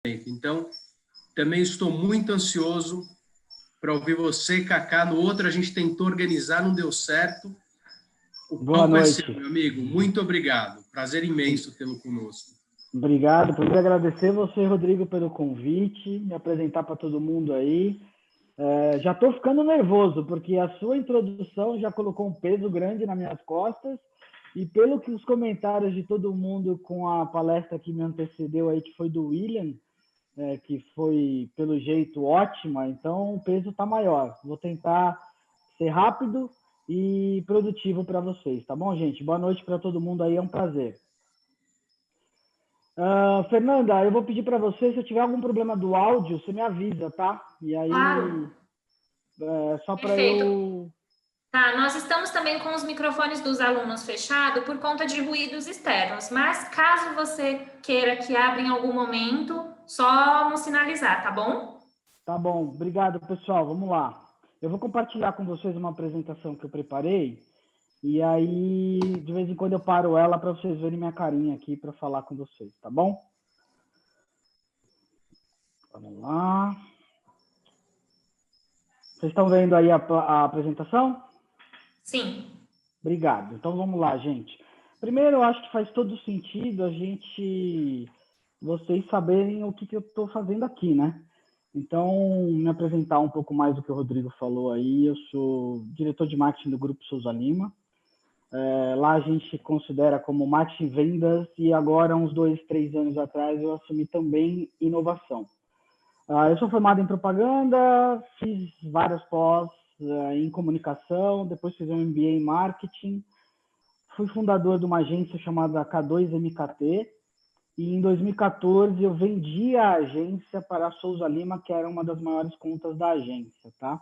Então, também estou muito ansioso para ouvir você, Cacá. No outro a gente tentou organizar, não deu certo. O Boa palco é noite. seu, meu amigo. Muito obrigado. Prazer imenso tê-lo conosco. Obrigado. Queria agradecer você, Rodrigo, pelo convite, me apresentar para todo mundo aí. Já estou ficando nervoso, porque a sua introdução já colocou um peso grande nas minhas costas, e pelo que os comentários de todo mundo com a palestra que me antecedeu aí, que foi do William, que foi, pelo jeito, ótima, então o peso está maior. Vou tentar ser rápido e produtivo para vocês, tá bom, gente? Boa noite para todo mundo aí, é um prazer. Fernanda, eu vou pedir para você, se eu tiver algum problema do áudio, você me avisa, tá? E aí, claro. Só para eu... Tá, nós estamos também com os microfones dos alunos fechados por conta de ruídos externos, mas caso você queira que abra em algum momento, só nos sinalizar, tá bom? Tá bom, obrigado, pessoal. Vamos lá. Eu vou compartilhar com vocês uma apresentação que eu preparei, e aí, de vez em quando eu paro ela para vocês verem minha carinha aqui para falar com vocês, tá bom? Vamos lá. Vocês estão vendo aí a apresentação? Sim. Obrigado. Então, vamos lá, gente. Primeiro, eu acho que faz todo sentido vocês saberem o que eu estou fazendo aqui, né? Então, me apresentar um pouco mais do que o Rodrigo falou aí. Eu sou diretor de marketing do Grupo Souza Lima. Lá a gente considera como marketing e vendas, e agora, uns 2, 3 anos atrás, eu assumi também inovação. Eu sou formado em propaganda, fiz várias pós em comunicação, depois fiz um MBA em marketing, fui fundador de uma agência chamada K2MKT, e em 2014 eu vendi a agência para a Souza Lima, que era uma das maiores contas da agência, tá?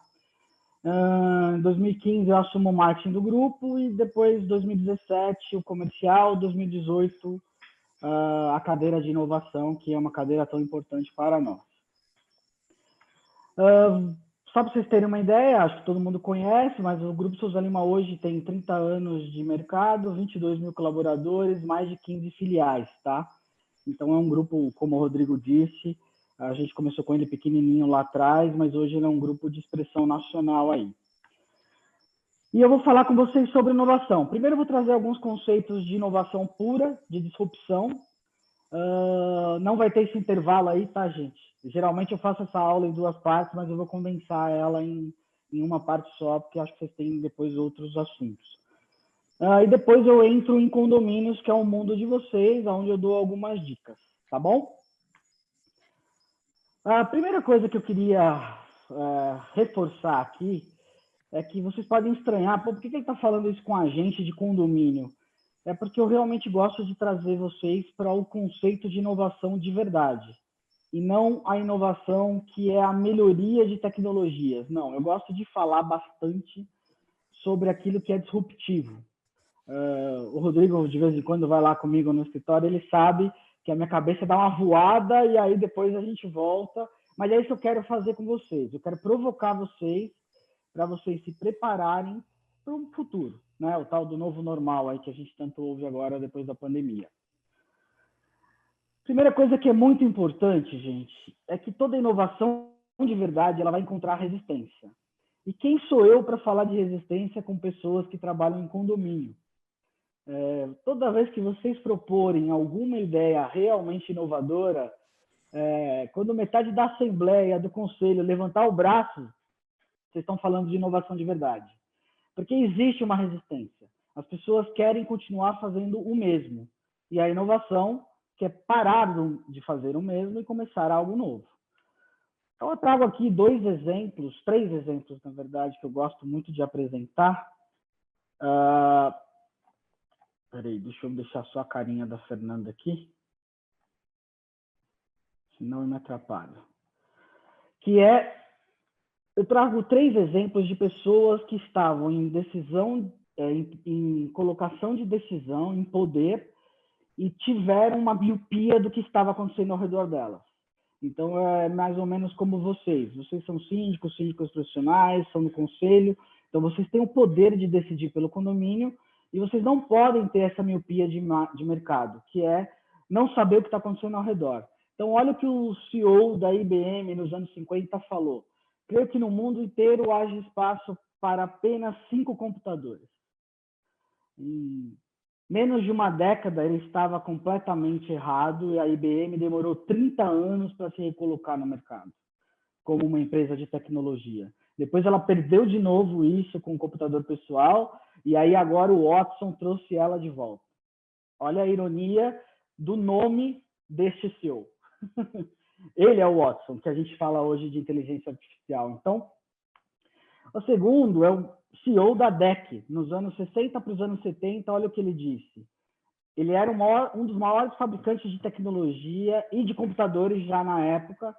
Em 2015 eu assumo o marketing do grupo, e depois 2017 o comercial, 2018 a cadeira de inovação, que é uma cadeira tão importante para nós. Só para vocês terem uma ideia, acho que todo mundo conhece, mas o Grupo Souza Lima hoje tem 30 anos de mercado, 22 mil colaboradores, mais de 15 filiais, tá? Então é um grupo, como o Rodrigo disse, a gente começou com ele pequenininho lá atrás, mas hoje ele é um grupo de expressão nacional aí. E eu vou falar com vocês sobre inovação. Primeiro eu vou trazer alguns conceitos de inovação pura, de disrupção. Não vai ter esse intervalo aí, tá, gente? Geralmente eu faço essa aula em 2 partes, mas eu vou condensar ela em uma parte só, porque acho que vocês têm depois outros assuntos. E depois eu entro em condomínios, que é o mundo de vocês, onde eu dou algumas dicas, tá bom? A primeira coisa que eu queria reforçar aqui é que vocês podem estranhar, por que ele está falando isso com a gente de condomínio? É porque eu realmente gosto de trazer vocês para o conceito de inovação de verdade, e não a inovação que é a melhoria de tecnologias. Não, eu gosto de falar bastante sobre aquilo que é disruptivo. O Rodrigo, de vez em quando, vai lá comigo no escritório, ele sabe que a minha cabeça dá uma voada e aí depois a gente volta. Mas é isso que eu quero fazer com vocês. Eu quero provocar vocês para vocês se prepararem para o futuro, né? O tal do novo normal aí que a gente tanto ouve agora depois da pandemia. Primeira coisa que é muito importante, gente, é que toda inovação de verdade ela vai encontrar resistência. E quem sou eu para falar de resistência com pessoas que trabalham em condomínio? Toda vez que vocês proporem alguma ideia realmente inovadora, quando metade da assembleia, do conselho, levantar o braço, vocês estão falando de inovação de verdade. Porque existe uma resistência. As pessoas querem continuar fazendo o mesmo. E a inovação quer parar de fazer o mesmo e começar algo novo. Então, eu trago aqui 2 exemplos, 3 exemplos, na verdade, que eu gosto muito de apresentar. Peraí, deixa eu deixar só a carinha da Fernanda aqui. Senão eu me atrapalho. Eu trago 3 exemplos de pessoas que estavam em decisão, em colocação de decisão, em poder, e tiveram uma miopia do que estava acontecendo ao redor delas. Então, é mais ou menos como vocês. Vocês são síndicos profissionais, são no conselho, então vocês têm o poder de decidir pelo condomínio, e vocês não podem ter essa miopia de mercado, que é não saber o que está acontecendo ao redor. Então, olha o que o CEO da IBM nos anos 50 falou. Creio que no mundo inteiro haja espaço para apenas 5 computadores. Em menos de uma década, ele estava completamente errado e a IBM demorou 30 anos para se recolocar no mercado, como uma empresa de tecnologia. Depois ela perdeu de novo isso com o computador pessoal e aí agora o Watson trouxe ela de volta. Olha a ironia do nome deste CEO. Ele é o Watson, que a gente fala hoje de inteligência artificial. Então, o segundo é o CEO da DEC, nos anos 60 para os anos 70, olha o que ele disse. Ele era um dos maiores fabricantes de tecnologia e de computadores já na época,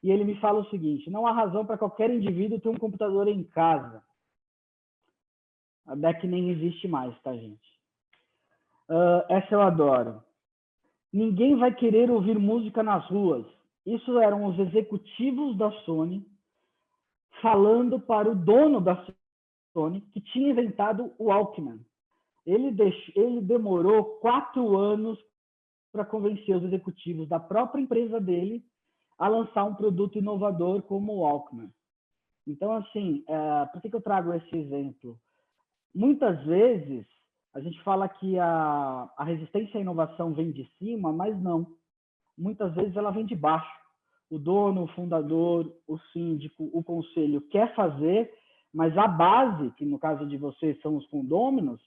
e ele me fala o seguinte: não há razão para qualquer indivíduo ter um computador em casa. A DEC nem existe mais, tá, gente? Essa eu adoro. Ninguém vai querer ouvir música nas ruas. Isso eram os executivos da Sony falando para o dono da Sony, que tinha inventado o Walkman. Ele demorou 4 anos para convencer os executivos da própria empresa dele a lançar um produto inovador como o Walkman. Então, assim, por que eu trago esse exemplo? Muitas vezes, a gente fala que a resistência à inovação vem de cima, mas não. Muitas vezes ela vem de baixo. O dono, o fundador, o síndico, o conselho quer fazer, mas a base, que no caso de vocês são os condôminos,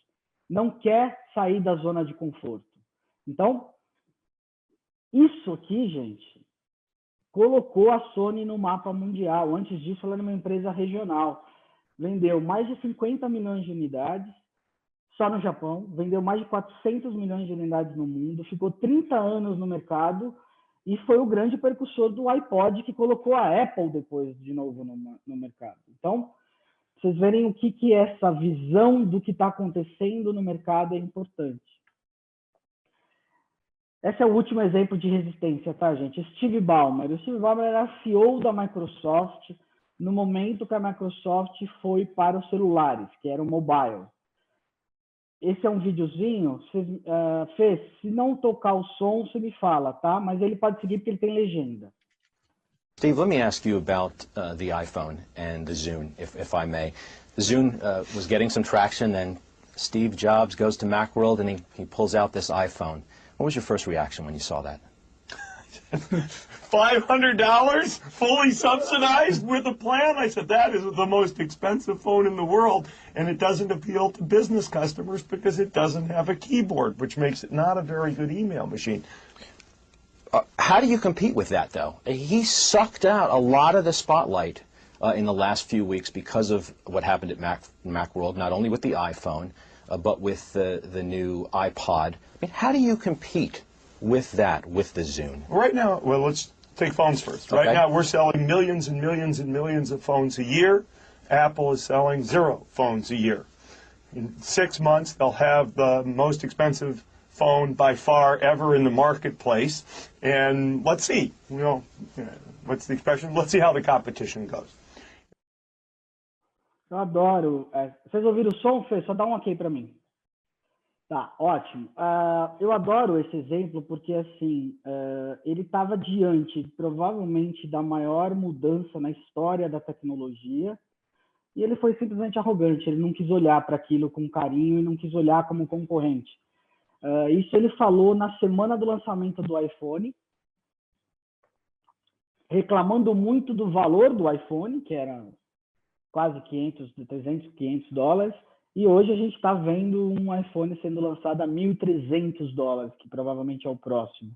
não quer sair da zona de conforto. Então, isso aqui, gente, colocou a Sony no mapa mundial. Antes disso, ela era uma empresa regional. Vendeu mais de 50 milhões de unidades só no Japão, vendeu mais de 400 milhões de unidades no mundo, ficou 30 anos no mercado e foi o grande precursor do iPod, que colocou a Apple depois de novo no mercado. Então, vocês verem o que essa visão do que está acontecendo no mercado é importante. Esse é o último exemplo de resistência, tá, gente? Steve Ballmer. O Steve Ballmer era CEO da Microsoft no momento que a Microsoft foi para os celulares, que era o mobile. Esse é um videozinho. Fê, se não tocar o som, você me fala, tá? Mas ele pode seguir porque ele tem legenda. Steve, let me ask you about the iPhone and the Zune, if I may. The Zune was getting some traction, and Steve Jobs goes to Macworld and he pulls out this iPhone. What was your first reaction when you saw that? $500 fully subsidized with a plan? I said, that is the most expensive phone in the world, and it doesn't appeal to business customers because it doesn't have a keyboard, which makes it not a very good email machine. How do you compete with that, though? He sucked out a lot of the spotlight in the last few weeks because of what happened at Macworld, not only with the iPhone, but with the new iPod. I mean, how do you compete with that, with the Zune? Right now, well, let's take phones first. Okay. Right now, we're selling millions and millions and millions of phones a year. Apple is selling 0 phones a year. In 6 months, they'll have the most expensive phone by far ever in the marketplace. And let's see, what's the expression? Let's see how the competition goes. Eu adoro. Vocês ouviram o som, Fê? Só dá um ok para mim. Tá, ótimo. Eu adoro esse exemplo porque, assim, ele estava diante, provavelmente, da maior mudança na história da tecnologia e ele foi simplesmente arrogante. Ele não quis olhar para aquilo com carinho e não quis olhar como concorrente. Isso ele falou na semana do lançamento do iPhone, reclamando muito do valor do iPhone, que era quase 300, 500 dólares, e hoje a gente está vendo um iPhone sendo lançado a $1.300, que provavelmente é o próximo.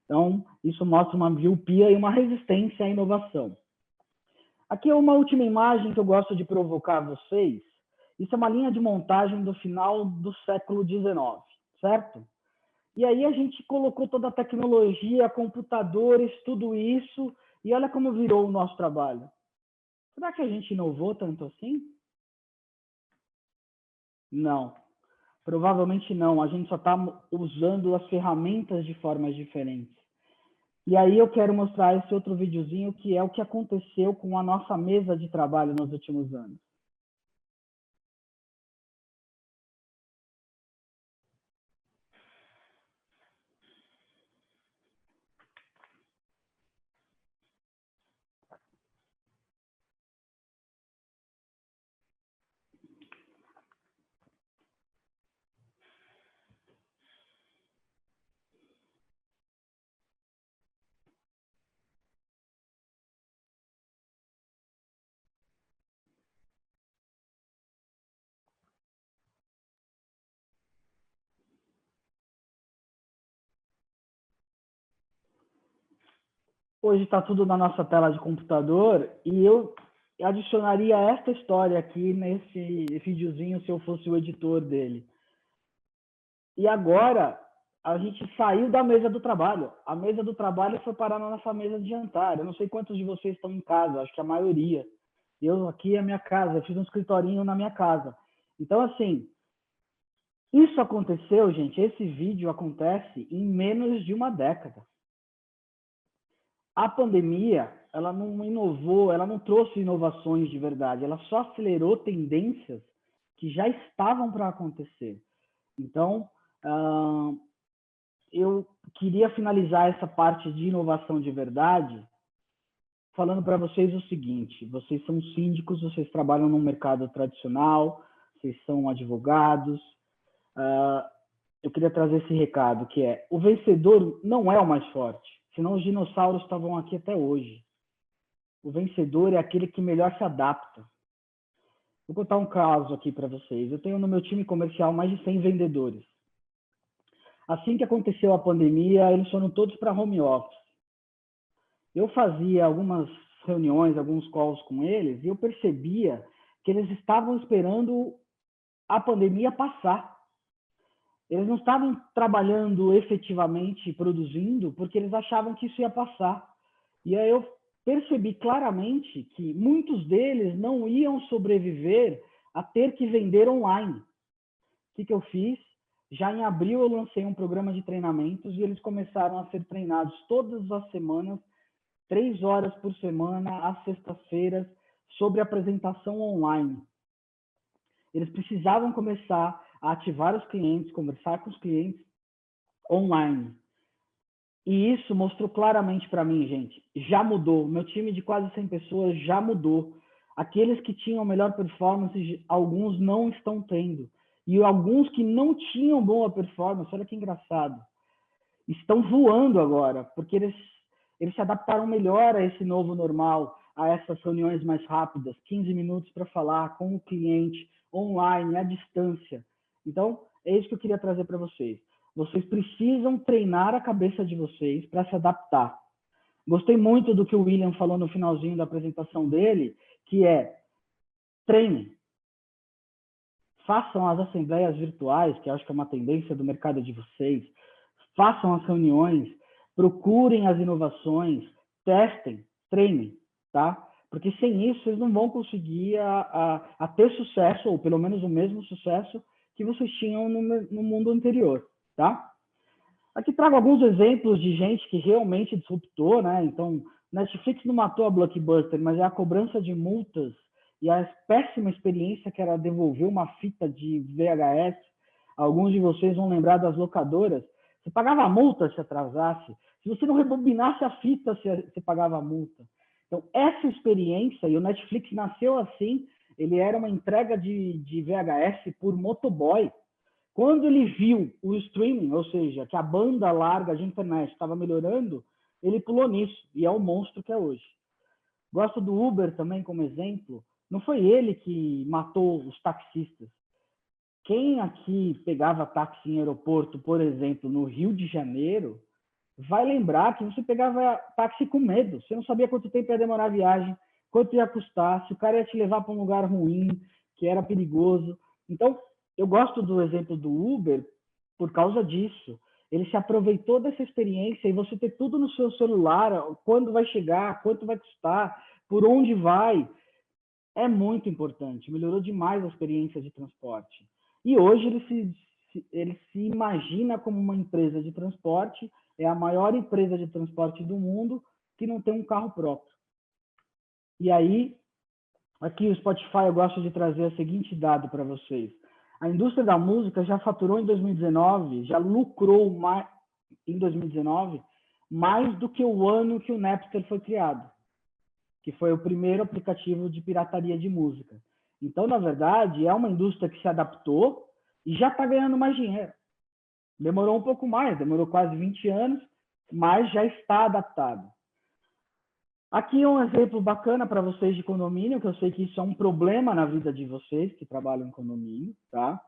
Então, isso mostra uma miopia e uma resistência à inovação. Aqui é uma última imagem que eu gosto de provocar vocês. Isso é uma linha de montagem do final do século XIX, certo? E aí a gente colocou toda a tecnologia, computadores, tudo isso, e olha como virou o nosso trabalho. Será que a gente inovou tanto assim? Não. Provavelmente não. A gente só está usando as ferramentas de formas diferentes. E aí eu quero mostrar esse outro videozinho, que é o que aconteceu com a nossa mesa de trabalho nos últimos anos. hoje está tudo na nossa tela de computador e eu adicionaria esta história aqui nesse videozinho se eu fosse o editor dele. E agora a gente saiu da mesa do trabalho. A mesa do trabalho foi parar na nossa mesa de jantar. Eu não sei quantos de vocês estão em casa, acho que a maioria. Eu aqui é a minha casa, eu fiz um escritorinho na minha casa. Então, assim, isso aconteceu, gente, esse vídeo acontece em menos de uma década. A pandemia, ela não inovou, ela não trouxe inovações de verdade, ela só acelerou tendências que já estavam para acontecer. Então, eu queria finalizar essa parte de inovação de verdade falando para vocês o seguinte: vocês são síndicos, vocês trabalham no mercado tradicional, vocês são advogados. Eu queria trazer esse recado, que é: o vencedor não é o mais forte, senão os dinossauros estavam aqui até hoje. O vencedor é aquele que melhor se adapta. Vou contar um caso aqui para vocês. Eu tenho no meu time comercial mais de 100 vendedores. Assim que aconteceu a pandemia, eles foram todos para home office. Eu fazia algumas reuniões, alguns calls com eles, e eu percebia que eles estavam esperando a pandemia passar. Eles não estavam trabalhando efetivamente, produzindo, porque eles achavam que isso ia passar. E aí eu percebi claramente que muitos deles não iam sobreviver a ter que vender online. O que eu fiz? Já em abril eu lancei um programa de treinamentos e eles começaram a ser treinados todas as semanas, 3 horas por semana, às sextas-feiras, sobre apresentação online. Eles precisavam começar a ativar os clientes, conversar com os clientes online. E isso mostrou claramente para mim, gente, já mudou. Meu time de quase 100 pessoas já mudou. Aqueles que tinham melhor performance, alguns não estão tendo. E alguns que não tinham boa performance, olha que engraçado, estão voando agora, porque eles se adaptaram melhor a esse novo normal, a essas reuniões mais rápidas, 15 minutos para falar com o cliente, online, à distância. Então, é isso que eu queria trazer para vocês. Vocês precisam treinar a cabeça de vocês para se adaptar. Gostei muito do que o William falou no finalzinho da apresentação dele, que é: treinem. Façam as assembleias virtuais, que eu acho que é uma tendência do mercado de vocês. Façam as reuniões, procurem as inovações, testem, treinem, tá? Porque sem isso, vocês não vão conseguir a ter sucesso, ou pelo menos o mesmo sucesso que vocês tinham no mundo anterior, tá? Aqui trago alguns exemplos de gente que realmente disruptou, né? Então, Netflix não matou a Blockbuster, mas é a cobrança de multas e a péssima experiência que era devolver uma fita de VHS. Alguns de vocês vão lembrar das locadoras. Você pagava a multa se atrasasse. Se você não rebobinasse a fita, você pagava a multa. Então, essa experiência, e o Netflix nasceu assim, ele era uma entrega de VHS por motoboy. Quando ele viu o streaming, ou seja, que a banda larga de internet estava melhorando, ele pulou nisso, e é o monstro que é hoje. Gosto do Uber também como exemplo. Não foi ele que matou os taxistas. Quem aqui pegava táxi em aeroporto, por exemplo, no Rio de Janeiro, vai lembrar que você pegava táxi com medo. Você não sabia quanto tempo ia demorar a viagem, quanto ia custar, se o cara ia te levar para um lugar ruim, que era perigoso. Então, eu gosto do exemplo do Uber por causa disso. Ele se aproveitou dessa experiência e você ter tudo no seu celular, quando vai chegar, quanto vai custar, por onde vai, é muito importante. Melhorou demais a experiência de transporte. E hoje ele se imagina como uma empresa de transporte, é a maior empresa de transporte do mundo que não tem um carro próprio. E aí, aqui o Spotify, eu gosto de trazer o seguinte dado para vocês. A indústria da música já faturou em 2019, já lucrou mais, em 2019, mais do que o ano que o Napster foi criado, que foi o primeiro aplicativo de pirataria de música. Então, na verdade, é uma indústria que se adaptou e já está ganhando mais dinheiro. Demorou um pouco mais, demorou quase 20 anos, mas já está adaptado. Aqui é um exemplo bacana para vocês de condomínio, que eu sei que isso é um problema na vida de vocês que trabalham em condomínio, tá?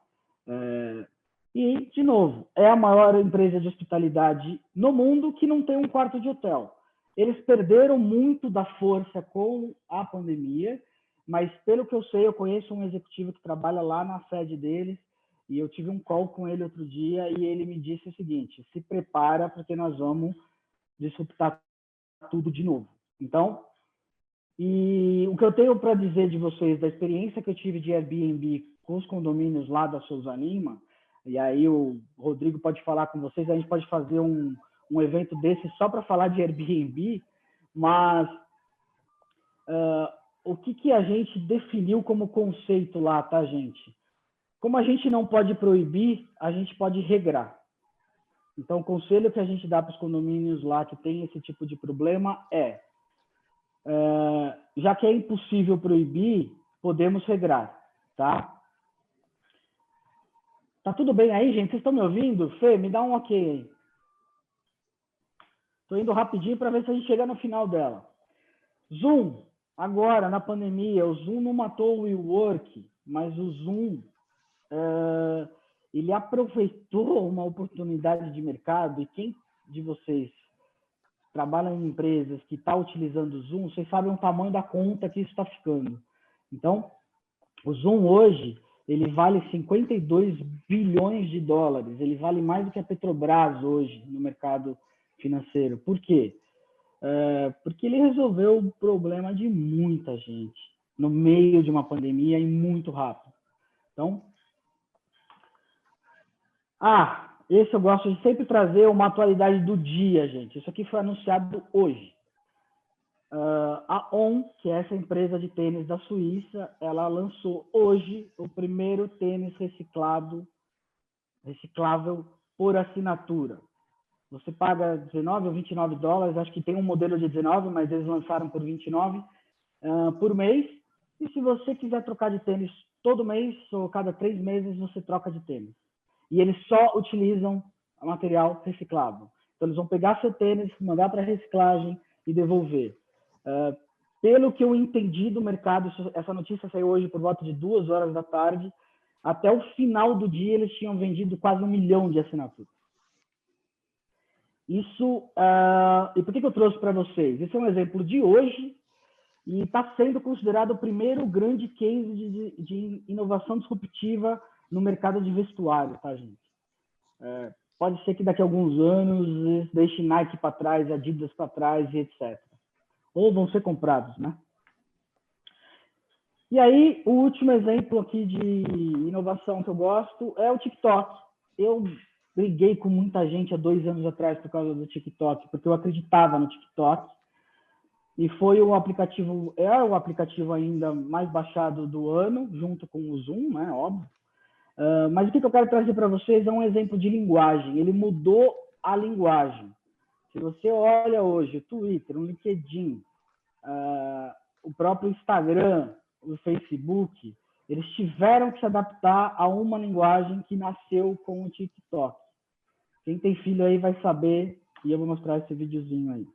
E, de novo, é a maior empresa de hospitalidade no mundo que não tem um quarto de hotel. Eles perderam muito da força com a pandemia, mas pelo que eu sei, eu conheço um executivo que trabalha lá na sede deles, e eu tive um call com ele outro dia, e ele me disse o seguinte: se prepara, porque nós vamos disruptar tudo de novo. Então, e o que eu tenho para dizer de vocês, da experiência que eu tive de Airbnb com os condomínios lá da Souza Lima, e aí o Rodrigo pode falar com vocês, a gente pode fazer um evento desse só para falar de Airbnb, mas o que a gente definiu como conceito lá, tá, gente? Como a gente não pode proibir, a gente pode regrar. Então, o conselho que a gente dá para os condomínios lá que tem esse tipo de problema é, já que é impossível proibir, podemos regrar, tá? Tá tudo bem aí, gente? Vocês estão me ouvindo? Fê, me dá um ok aí. Estou indo rapidinho para ver se a gente chega no final dela. Zoom, agora, na pandemia, o Zoom não matou o WeWork, mas o Zoom, ele aproveitou uma oportunidade de mercado, e quem de vocês trabalha em empresas que está utilizando o Zoom, vocês sabem o tamanho da conta que isso está ficando. Então, o Zoom hoje, ele vale 52 bilhões de dólares, ele vale mais do que a Petrobras hoje no mercado financeiro. Por quê? Porque ele resolveu o problema de muita gente no meio de uma pandemia e muito rápido. Então, esse eu gosto de sempre trazer uma atualidade do dia, gente. Isso aqui foi anunciado hoje. A On, que é essa empresa de tênis da Suíça, ela lançou hoje o primeiro tênis reciclável por assinatura. Você paga 19 ou 29 dólares, acho que tem um modelo de 19, mas eles lançaram por 29 por mês. E se você quiser trocar de tênis todo mês ou cada 3 meses, você troca de tênis. E eles só utilizam material reciclável. Então, eles vão pegar seu tênis, mandar para reciclagem e devolver. Pelo que eu entendi do mercado, essa notícia saiu hoje por volta de 2 horas da tarde, até o final do dia eles tinham vendido quase 1 milhão de assinaturas. Isso, e por que eu trouxe para vocês? Esse é um exemplo de hoje e está sendo considerado o primeiro grande case de inovação disruptiva no mercado de vestuário, tá, gente? Pode ser que daqui a alguns anos deixe Nike para trás, Adidas para trás e etc. Ou vão ser comprados, né? E aí, o último exemplo aqui de inovação que eu gosto é o TikTok. Eu briguei com muita gente há 2 anos atrás por causa do TikTok, porque eu acreditava no TikTok. E foi o aplicativo ainda mais baixado do ano, junto com o Zoom, né? Óbvio. Mas o que eu quero trazer para vocês é um exemplo de linguagem. Ele mudou a linguagem. Se você olha hoje o Twitter, o LinkedIn, o próprio Instagram, o Facebook, eles tiveram que se adaptar a uma linguagem que nasceu com o TikTok. Quem tem filho aí vai saber, e eu vou mostrar esse videozinho aí.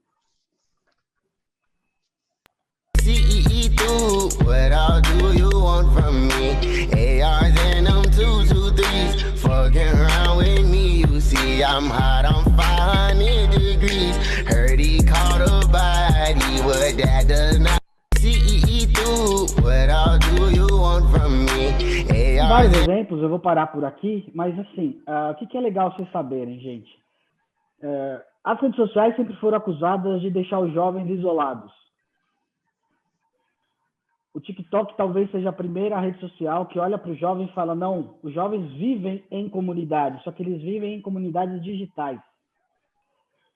What all do you want from me? ARs and them 223s, fucking around with me. You see I'm hot, I'm 500 degrees. Heard he caught a body, what that does not. What all do you want from me? Vários exemplos, eu vou parar por aqui, mas assim, o que é legal vocês saberem, gente? As redes sociais sempre foram acusadas de deixar os jovens isolados. O TikTok talvez seja a primeira rede social que olha para os jovens e fala, não, os jovens vivem em comunidades, só que eles vivem em comunidades digitais.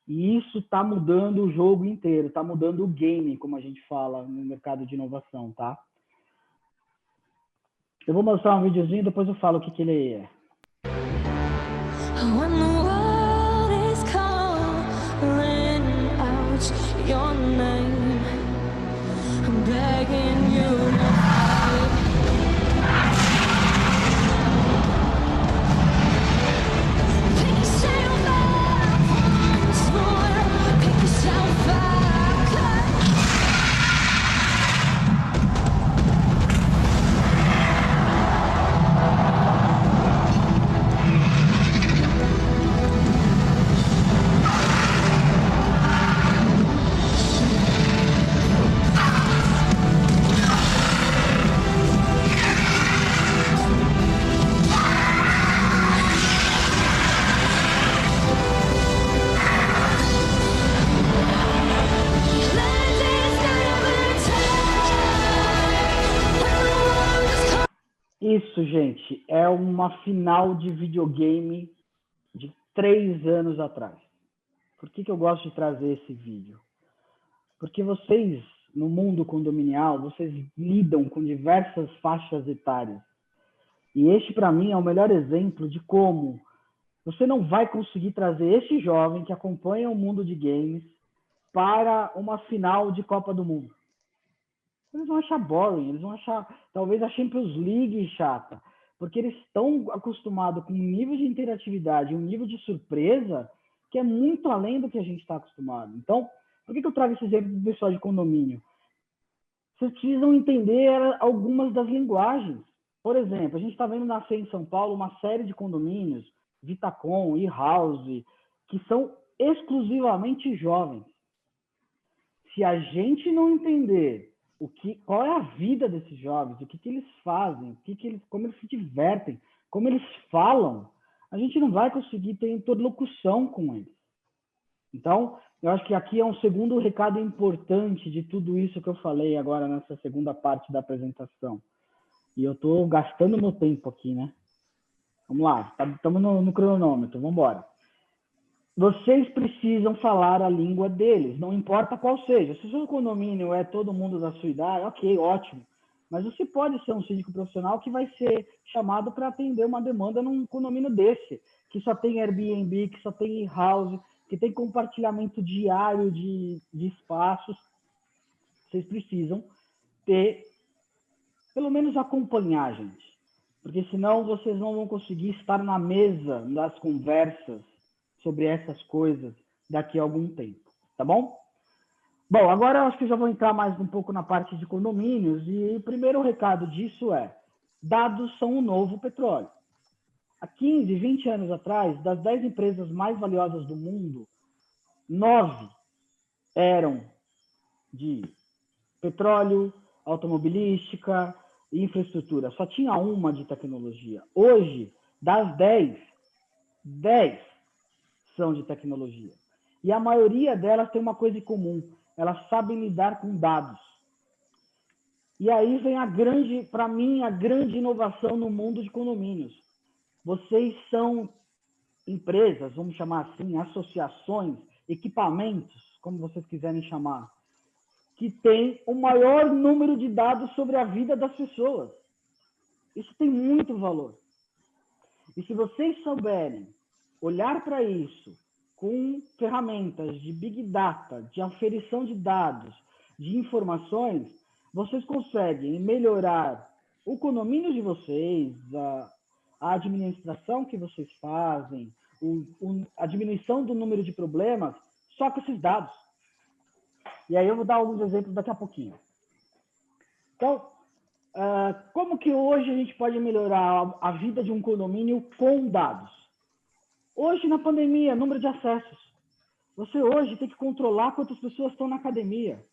E isso está mudando o jogo inteiro, está mudando o game, como a gente fala no mercado de inovação, tá? Eu vou mostrar um videozinho e depois eu falo o que ele é. When the world is calling out your name, I'm begging you. isso, gente, é uma final de videogame de 3 anos atrás. Por que eu gosto de trazer esse vídeo? Porque vocês, no mundo condominial, vocês lidam com diversas faixas etárias. E este, para mim, é o melhor exemplo de como você não vai conseguir trazer esse jovem que acompanha o mundo de games para uma final de Copa do Mundo. Eles vão achar boring, eles vão achar, talvez, a Champions League chata, porque eles estão acostumados com um nível de interatividade, um nível de surpresa que é muito além do que a gente está acostumado. Então, por que eu trago esse exemplo do pessoal de condomínio? Vocês precisam entender algumas das linguagens. Por exemplo, a gente está vendo nascer em São Paulo uma série de condomínios, Vitacom e House, que são exclusivamente jovens. Se a gente não entender qual é a vida desses jovens, o que eles fazem, como eles se divertem, como eles falam, a gente não vai conseguir ter interlocução com eles. Então, eu acho que aqui é um segundo recado importante de tudo isso que eu falei agora nessa segunda parte da apresentação. E eu estou gastando meu tempo aqui, né? Vamos lá, estamos no cronômetro, vamos embora. Vocês precisam falar a língua deles, não importa qual seja. Se o seu condomínio é todo mundo da sua idade, ok, ótimo. Mas você pode ser um síndico profissional que vai ser chamado para atender uma demanda num condomínio desse, que só tem Airbnb, que só tem house, que tem compartilhamento diário de espaços. Vocês precisam ter, pelo menos acompanhar, gente. Porque senão vocês não vão conseguir estar na mesa das conversas sobre essas coisas daqui a algum tempo, tá bom? Bom, agora eu acho que eu já vou entrar mais um pouco na parte de condomínios e o primeiro recado disso é: dados são o novo petróleo. Há 15, 20 anos atrás, das 10 empresas mais valiosas do mundo, 9 eram de petróleo, automobilística e infraestrutura. Só tinha uma de tecnologia. Hoje, das 10 são de tecnologia. E a maioria delas tem uma coisa em comum: elas sabem lidar com dados. E aí vem para mim, a grande inovação no mundo de condomínios. Vocês são empresas, vamos chamar assim, associações, equipamentos, como vocês quiserem chamar, que têm o maior número de dados sobre a vida das pessoas. Isso tem muito valor. E se vocês souberem olhar para isso com ferramentas de Big Data, de aferição de dados, de informações, vocês conseguem melhorar o condomínio de vocês, a administração que vocês fazem, a diminuição do número de problemas, só com esses dados. E aí eu vou dar alguns exemplos daqui a pouquinho. Então, como que hoje a gente pode melhorar a vida de um condomínio com dados? Hoje, na pandemia, número de acessos. Você hoje tem que controlar quantas pessoas estão na academia.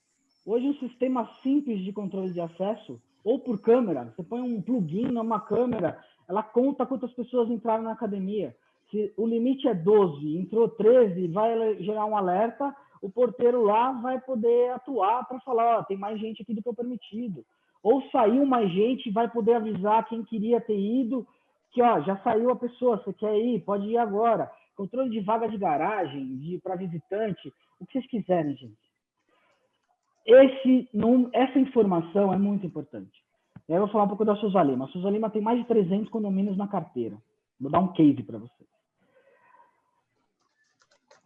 Hoje, um sistema simples de controle de acesso, ou por câmera, você põe um plugin numa câmera, ela conta quantas pessoas entraram na academia. Se o limite é 12, entrou 13, vai gerar um alerta, o porteiro lá vai poder atuar para falar, ó, tem mais gente aqui do que o permitido. Ou saiu mais gente, vai poder avisar quem queria ter ido, que ó, já saiu a pessoa, você quer ir, pode ir agora. Controle de vaga de garagem, para visitante, o que vocês quiserem, gente. Essa informação é muito importante. E aí eu vou falar um pouco da Souza Lima. A Souza Lima tem mais de 300 condomínios na carteira. Vou dar um case para vocês.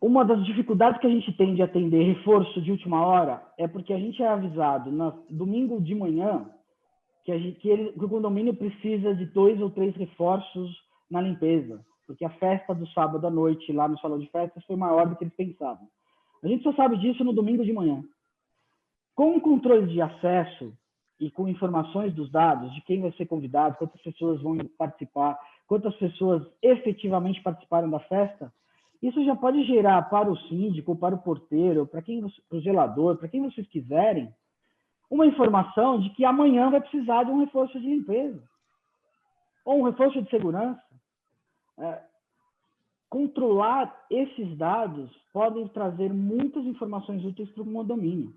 Uma das dificuldades que a gente tem de atender reforço de última hora é porque a gente é avisado no domingo de manhã que o condomínio precisa de 2 ou 3 reforços na limpeza, porque a festa do sábado à noite lá no salão de festas foi maior do que eles pensavam. A gente só sabe disso no domingo de manhã. Com o controle de acesso e com informações dos dados, de quem vai ser convidado, quantas pessoas vão participar, quantas pessoas efetivamente participaram da festa, isso já pode gerar para o síndico, para o porteiro, para o zelador, para quem vocês quiserem, uma informação de que amanhã vai precisar de um reforço de limpeza ou um reforço de segurança. Controlar esses dados podem trazer muitas informações úteis para o condomínio.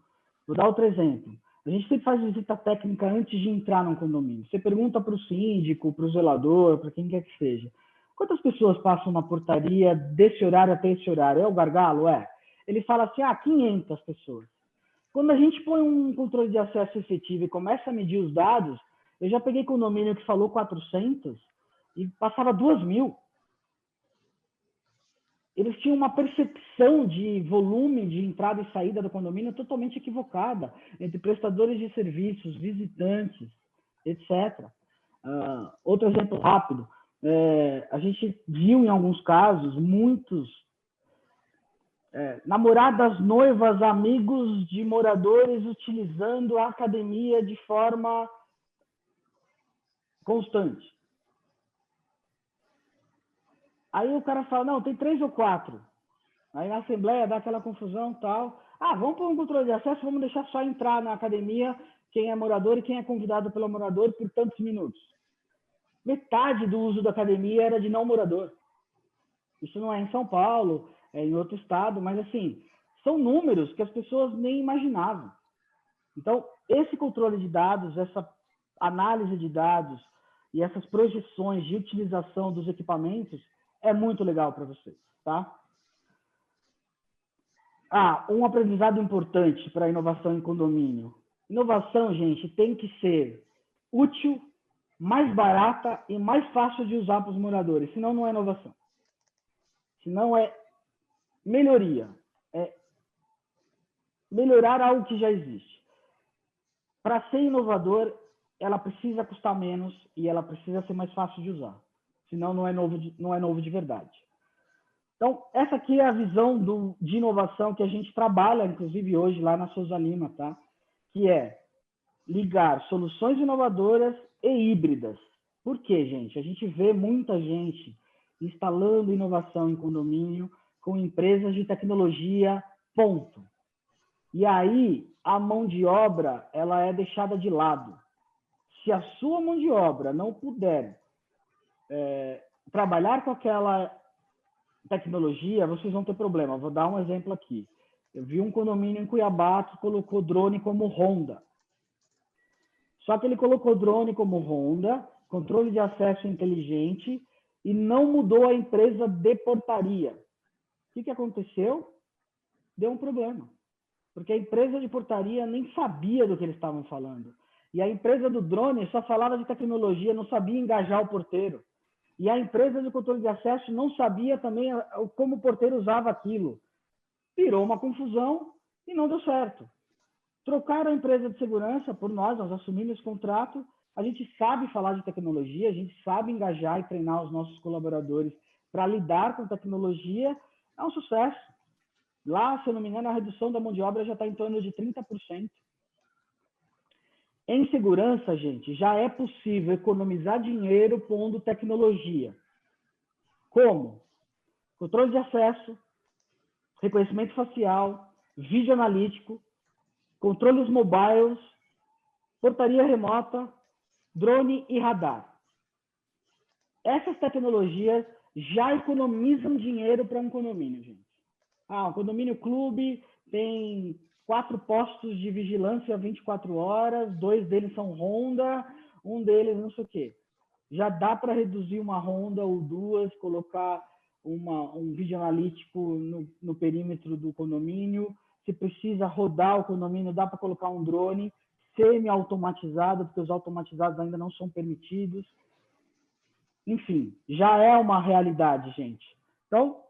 Vou dar outro exemplo. A gente sempre faz visita técnica antes de entrar num condomínio. Você pergunta para o síndico, para o zelador, para quem quer que seja. Quantas pessoas passam na portaria desse horário até esse horário? É o gargalo? É. Ele fala assim, 500 pessoas. Quando a gente põe um controle de acesso efetivo e começa a medir os dados, eu já peguei condomínio que falou 400 e passava 2.000. Eles tinham uma percepção de volume de entrada e saída do condomínio totalmente equivocada entre prestadores de serviços, visitantes, etc. Outro exemplo rápido, a gente viu em alguns casos muitos namoradas, noivas, amigos de moradores utilizando a academia de forma constante. Aí o cara fala, não, tem 3 ou 4. Aí na assembleia dá aquela confusão e tal. Vamos pôr um controle de acesso, vamos deixar só entrar na academia quem é morador e quem é convidado pelo morador por tantos minutos. Metade do uso da academia era de não morador. Isso não é em São Paulo, é em outro estado, mas assim, são números que as pessoas nem imaginavam. Então, esse controle de dados, essa análise de dados e essas projeções de utilização dos equipamentos é muito legal para vocês, tá? Um aprendizado importante para a inovação em condomínio. Inovação, gente, tem que ser útil, mais barata e mais fácil de usar para os moradores, senão não é inovação. Senão é melhoria, é melhorar algo que já existe. Para ser inovador, ela precisa custar menos e ela precisa ser mais fácil de usar. Senão não é novo de verdade. Então, essa aqui é a visão de inovação que a gente trabalha, inclusive hoje, lá na Souza Lima, tá? Que é ligar soluções inovadoras e híbridas. Por quê, gente? A gente vê muita gente instalando inovação em condomínio com empresas de tecnologia, ponto. E aí, a mão de obra, ela é deixada de lado. Se a sua mão de obra não puder trabalhar com aquela tecnologia, vocês vão ter problema. Vou dar um exemplo aqui. Eu vi um condomínio em Cuiabá que colocou drone como Ronda. Só que ele colocou drone como Ronda, controle de acesso inteligente, e não mudou a empresa de portaria. O que aconteceu? Deu um problema. Porque a empresa de portaria nem sabia do que eles estavam falando. E a empresa do drone só falava de tecnologia, não sabia engajar o porteiro. E a empresa de controle de acesso não sabia também como o porteiro usava aquilo. Virou uma confusão e não deu certo. Trocaram a empresa de segurança por nós assumimos esse contrato. A gente sabe falar de tecnologia, a gente sabe engajar e treinar os nossos colaboradores para lidar com tecnologia. É um sucesso. Lá, se eu não me engano, a redução da mão de obra já está em torno de 30%. Em segurança, gente, já é possível economizar dinheiro pondo tecnologia. Como? Controle de acesso, reconhecimento facial, vídeo analítico, controles mobiles, portaria remota, drone e radar. Essas tecnologias já economizam dinheiro para um condomínio, gente. Um condomínio clube tem 4 postos de vigilância 24 horas, 2 deles são Ronda, um deles não sei o quê. Já dá para reduzir uma Ronda ou 2, colocar um vídeo analítico no perímetro do condomínio. Se precisa rodar o condomínio, dá para colocar um drone semi-automatizado, porque os automatizados ainda não são permitidos. Enfim, já é uma realidade, gente. Então,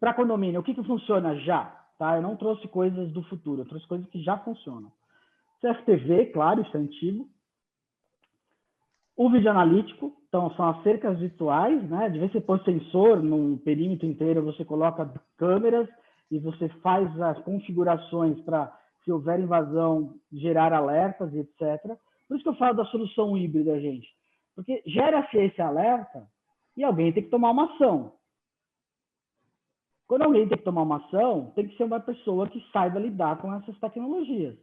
para condomínio, o que funciona já? Tá? Eu não trouxe coisas do futuro, eu trouxe coisas que já funcionam. CFTV, claro, isso é antigo. O vídeo analítico, então são as cercas virtuais, né? De vez você põe sensor no perímetro inteiro, você coloca câmeras e você faz as configurações para, se houver invasão, gerar alertas e etc. Por isso que eu falo da solução híbrida, gente. Porque gera-se esse alerta e alguém tem que tomar uma ação. Quando alguém tem que tomar uma ação, tem que ser uma pessoa que saiba lidar com essas tecnologias.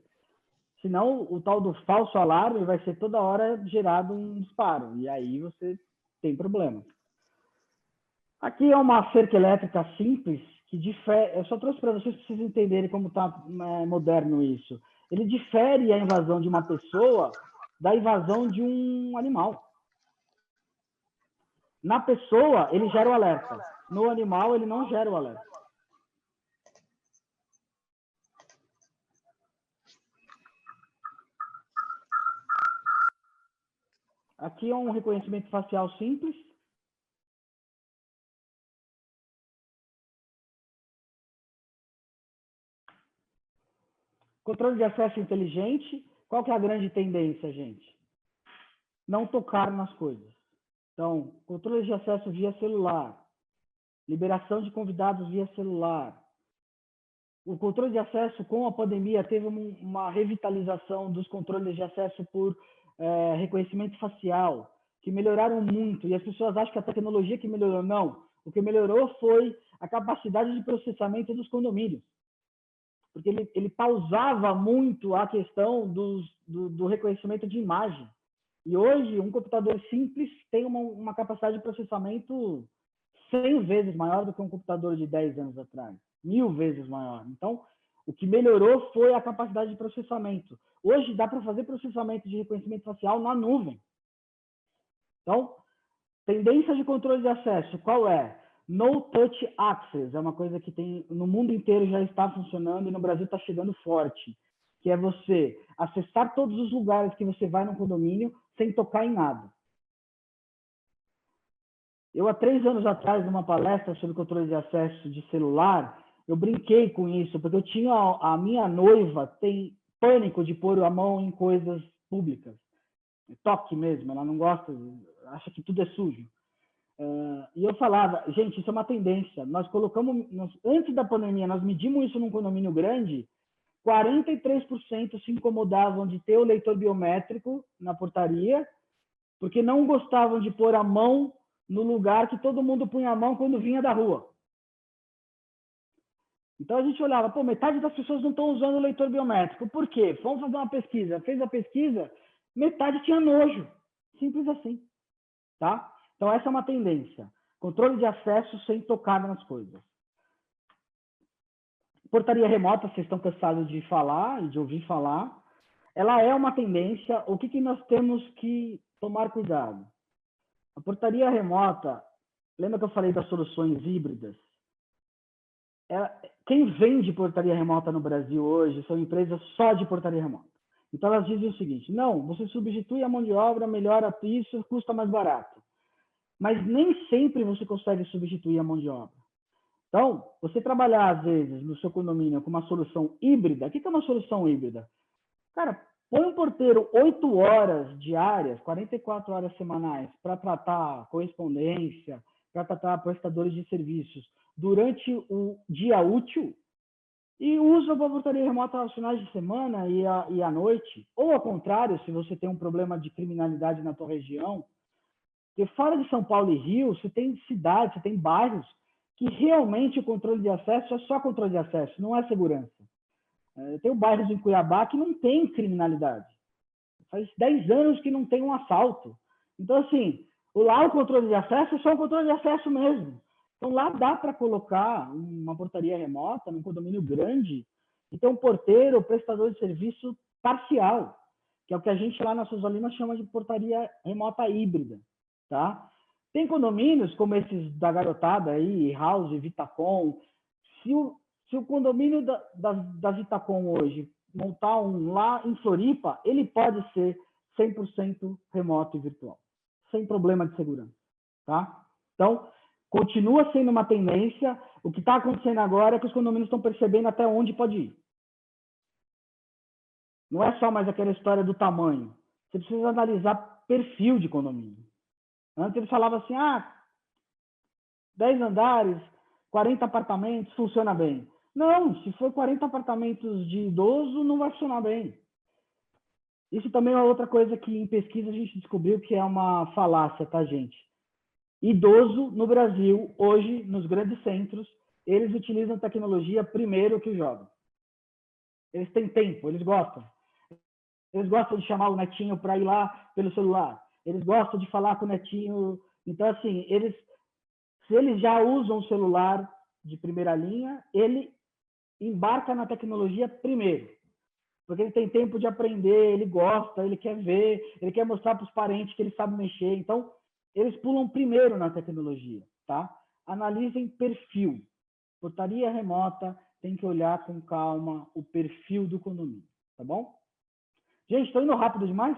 Senão, o tal do falso alarme vai ser toda hora gerado um disparo. E aí você tem problema. Aqui é uma cerca elétrica simples, que difere. Eu só trouxe para vocês entenderem como está moderno isso. ele difere a invasão de uma pessoa da invasão de um animal. Na pessoa, ele gera o alerta. No animal, ele não gera o alerta. Aqui é um reconhecimento facial simples. Controle de acesso inteligente. Qual que é a grande tendência, gente? Não tocar nas coisas. Então, controle de acesso via celular. Liberação de convidados via celular. O controle de acesso, com a pandemia, teve uma revitalização dos controles de acesso por reconhecimento facial, que melhoraram muito. E as pessoas acham que a tecnologia que melhorou. Não. O que melhorou foi a capacidade de processamento dos condomínios. Porque ele pausava muito a questão do reconhecimento de imagem. E hoje, um computador simples tem uma capacidade de processamento 100 vezes maior do que um computador de 10 anos atrás. 1000 vezes maior. Então, o que melhorou foi a capacidade de processamento. Hoje, dá para fazer processamento de reconhecimento facial na nuvem. Então, tendência de controle de acesso, qual é? No Touch Access, é uma coisa que tem no mundo inteiro, já está funcionando e no Brasil está chegando forte, que é você acessar todos os lugares que você vai no condomínio sem tocar em nada. Eu, há 3 anos atrás, numa palestra sobre controle de acesso de celular, eu brinquei com isso, porque eu tinha a minha noiva tem pânico de pôr a mão em coisas públicas. Toque mesmo, ela não gosta, acha que tudo é sujo. E eu falava, gente, isso é uma tendência. Nós colocamos, antes da pandemia, nós medimos isso num condomínio grande, 43% se incomodavam de ter o leitor biométrico na portaria, porque não gostavam de pôr a mão no lugar que todo mundo punha a mão quando vinha da rua. Então a gente olhava, pô, metade das pessoas não estão usando o leitor biométrico. Por quê? Vamos fazer uma pesquisa. Fez a pesquisa, metade tinha nojo. Simples assim. Tá? Então essa é uma tendência. Controle de acesso sem tocar nas coisas. Portaria remota, vocês estão cansados de falar e de ouvir falar. Ela é uma tendência. O que nós temos que tomar cuidado? A portaria remota, lembra que eu falei das soluções híbridas? Quem vende portaria remota no Brasil hoje são empresas só de portaria remota. Então elas dizem o seguinte, não, você substitui a mão de obra, melhora isso, custa mais barato. Mas nem sempre você consegue substituir a mão de obra. Então, você trabalhar, às vezes, no seu condomínio com uma solução híbrida. O que é uma solução híbrida? Cara, põe um porteiro 8 horas diárias, 44 horas semanais, para tratar correspondência, para tratar prestadores de serviços durante o dia útil e usa a portaria remota aos finais de semana e à noite. Ou, ao contrário, se você tem um problema de criminalidade na tua região, porque fora de São Paulo e Rio, você tem cidades, você tem bairros que realmente o controle de acesso é só controle de acesso, não é segurança. Tem bairros em Cuiabá que não tem criminalidade. Faz 10 anos que não tem um assalto. Então, assim, lá o controle de acesso é só um controle de acesso mesmo. Então, lá dá para colocar uma portaria remota num condomínio grande e ter um porteiro, prestador de serviço parcial, que é o que a gente lá na Souza Lima chama de portaria remota híbrida. Tá? Tem condomínios como esses da garotada aí, House, Vitacom. Se o condomínio da Vitacom hoje montar um lá em Floripa, ele pode ser 100% remoto e virtual, sem problema de segurança. Tá? Então, continua sendo uma tendência. O que está acontecendo agora é que os condomínios estão percebendo até onde pode ir. Não é só mais aquela história do tamanho. Você precisa analisar perfil de condomínio. Antes eles falavam assim, 10 andares, 40 apartamentos, funciona bem. Não, se for 40 apartamentos de idoso, não vai funcionar bem. Isso também é outra coisa que em pesquisa a gente descobriu que é uma falácia, tá, gente? Idoso no Brasil, hoje, nos grandes centros, eles utilizam tecnologia primeiro que os jovens. Eles têm tempo, eles gostam. Eles gostam de chamar o netinho para ir lá pelo celular. Eles gostam de falar com o netinho. Então, assim, se eles já usam o celular de primeira linha, ele embarca na tecnologia primeiro. porque ele tem tempo de aprender, ele gosta, ele quer ver, ele quer mostrar para os parentes que ele sabe mexer. Então, eles pulam primeiro na tecnologia, tá? Analisem perfil. Portaria remota tem que olhar com calma o perfil do condomínio, tá bom? Gente, estou indo rápido demais?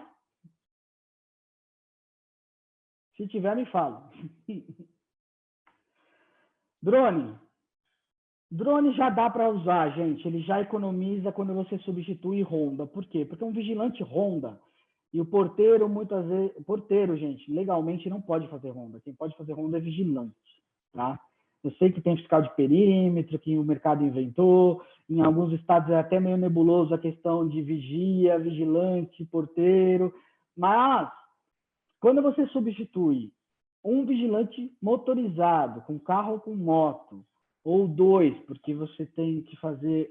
Se tiver, me fala. Drone. Drone já dá para usar, gente. Ele já economiza quando você substitui ronda. Por quê? Porque um vigilante ronda e o porteiro, muitas vezes... Porteiro, gente, legalmente não pode fazer ronda. Quem pode fazer ronda é vigilante, tá? Eu sei que tem fiscal de perímetro, que o mercado inventou. Em alguns estados é até meio nebuloso a questão de vigia, vigilante, porteiro. Mas, quando você substitui um vigilante motorizado, com carro ou com moto, ou dois, porque você tem que fazer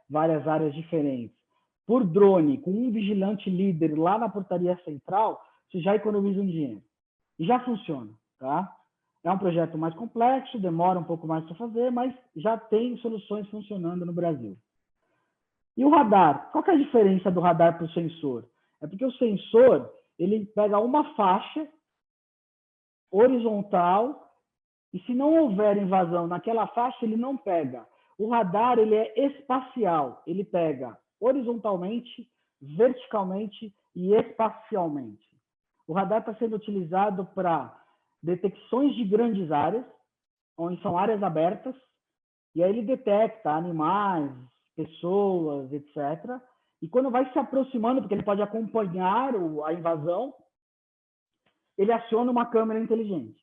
várias áreas diferentes, por drone, com um vigilante líder lá na portaria central, você já economiza um dinheiro. E já funciona, tá? É um projeto mais complexo, demora um pouco mais para fazer, mas já tem soluções funcionando no Brasil. E o radar? Qual que é a diferença do radar para o sensor? É porque o sensor, ele pega uma faixa horizontal e se não houver invasão naquela faixa, ele não pega. O radar, ele é espacial. Ele pega horizontalmente, verticalmente e espacialmente. O radar está sendo utilizado para detecções de grandes áreas, onde são áreas abertas, e aí ele detecta animais, pessoas, etc. E quando vai se aproximando, porque ele pode acompanhar a invasão, ele aciona uma câmera inteligente.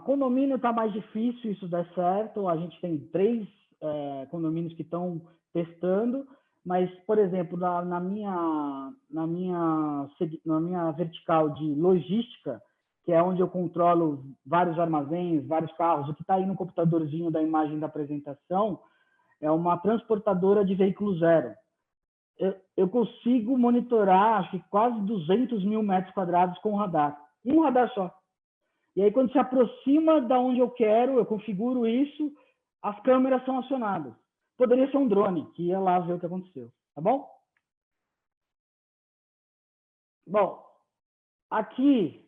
Condomínio está mais difícil isso dar certo. A gente tem 3 condomínios que estão testando, mas, por exemplo, na minha vertical de logística, que é onde eu controlo vários armazéns, vários carros, o que está aí no computadorzinho da imagem da apresentação é uma transportadora de veículo zero. Eu consigo monitorar, acho que quase 200 mil metros quadrados com radar. Um radar só. E aí, quando se aproxima da onde eu quero, eu configuro isso, as câmeras são acionadas. Poderia ser um drone, que ia lá ver o que aconteceu. Tá bom? Bom, aqui,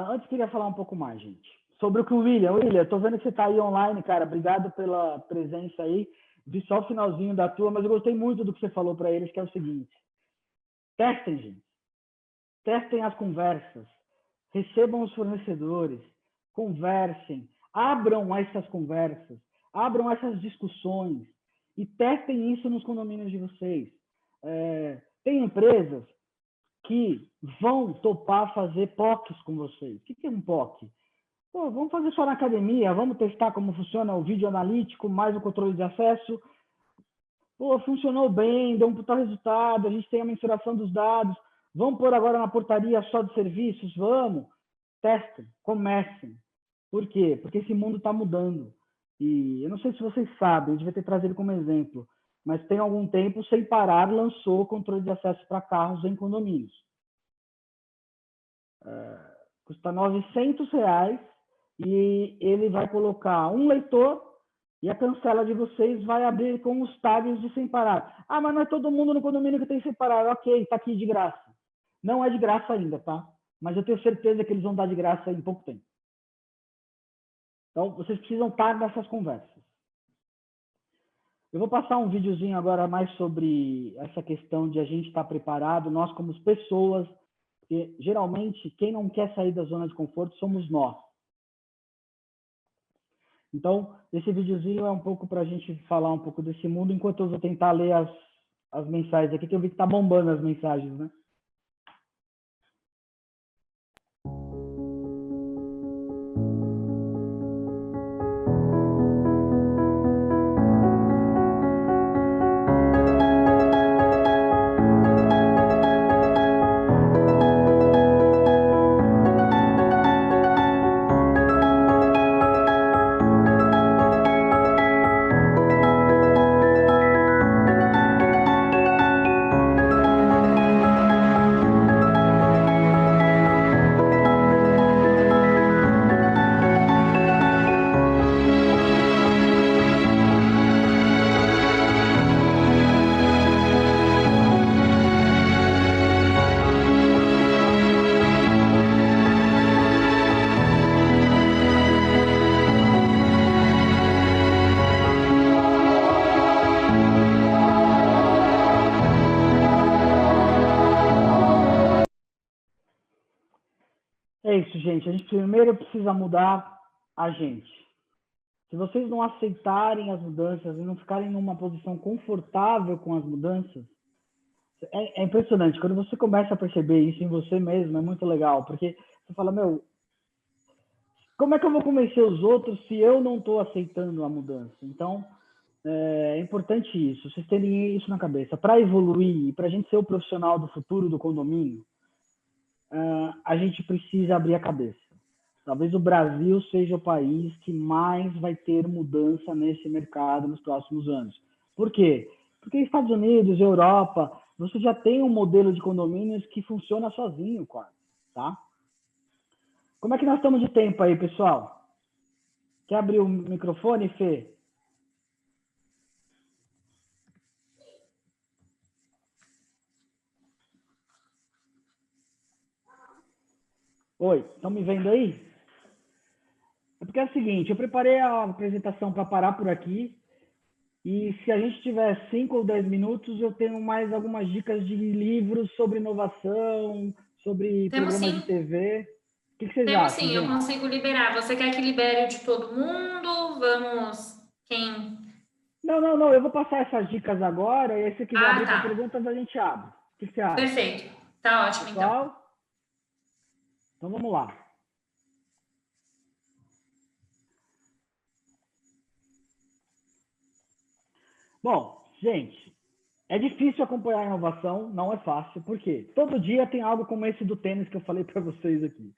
antes queria falar um pouco mais, gente, sobre o que o William... William, estou vendo que você está aí online, cara. Obrigado pela presença aí. Vi só o finalzinho da tua, mas eu gostei muito do que você falou para eles, que é o seguinte. Testem, gente. Testem as conversas. Recebam os fornecedores, conversem, abram essas conversas, abram essas discussões e testem isso nos condomínios de vocês. Tem empresas que vão topar fazer POCs com vocês. O que é um POC? Pô, vamos fazer só na academia, vamos testar como funciona o vídeo analítico, mais o controle de acesso. Pô, funcionou bem, deu um puta resultado, a gente tem a mensuração dos dados. Vamos pôr agora na portaria só de serviços? Vamos. Testem, comecem. Por quê? Porque esse mundo está mudando. E eu não sei se vocês sabem, eu devia ter trazido como exemplo, mas tem algum tempo, Sem Parar lançou controle de acesso para carros em condomínios. Custa R$900 e ele vai colocar um leitor e a cancela de vocês vai abrir com os tags de Sem Parar. Ah, mas não é todo mundo no condomínio que tem Sem Parar. Ok, está aqui de graça. Não é de graça ainda, tá? Mas eu tenho certeza que eles vão dar de graça em pouco tempo. Então, vocês precisam estar nessas conversas. Eu vou passar um videozinho agora mais sobre essa questão de a gente estar preparado, nós como pessoas, porque geralmente quem não quer sair da zona de conforto somos nós. Então, esse videozinho é um pouco para a gente falar um pouco desse mundo, enquanto eu vou tentar ler as mensagens aqui, que eu vi que está bombando as mensagens, né? isso, gente. A gente primeiro precisa mudar a gente. Se vocês não aceitarem as mudanças e não ficarem numa posição confortável com as mudanças, é impressionante. Quando você começa a perceber isso em você mesmo, é muito legal, porque você fala, meu, como é que eu vou convencer os outros se eu não estou aceitando a mudança? Então, é importante isso, vocês terem isso na cabeça. Para evoluir, para a gente ser o profissional do futuro do condomínio, a gente precisa abrir a cabeça. Talvez o Brasil seja o país que mais vai ter mudança nesse mercado nos próximos anos. Por quê? Porque Estados Unidos, Europa, você já tem um modelo de condomínios que funciona sozinho, quase, tá? Como é que nós estamos de tempo aí, pessoal? Quer abrir o microfone, Fê? Oi, estão me vendo aí? É porque é o seguinte, eu preparei a apresentação para parar por aqui e se a gente tiver 5 ou 10 minutos, eu tenho mais algumas dicas de livros sobre inovação, sobre Temos programas sim. de TV. O que vocês Temos acham, sim, eu gente? consigo liberar. Você quer que libere o de todo mundo? Vamos. Quem? Não, eu vou passar essas dicas agora e aí se quiser abrir para Tá. perguntas, a gente abre. O que você acha? Perfeito. Tá ótimo, então. Pessoal? Então vamos lá. Bom, gente, é difícil acompanhar a inovação, não é fácil, por quê? Todo dia tem algo como esse do tênis que eu falei para vocês aqui.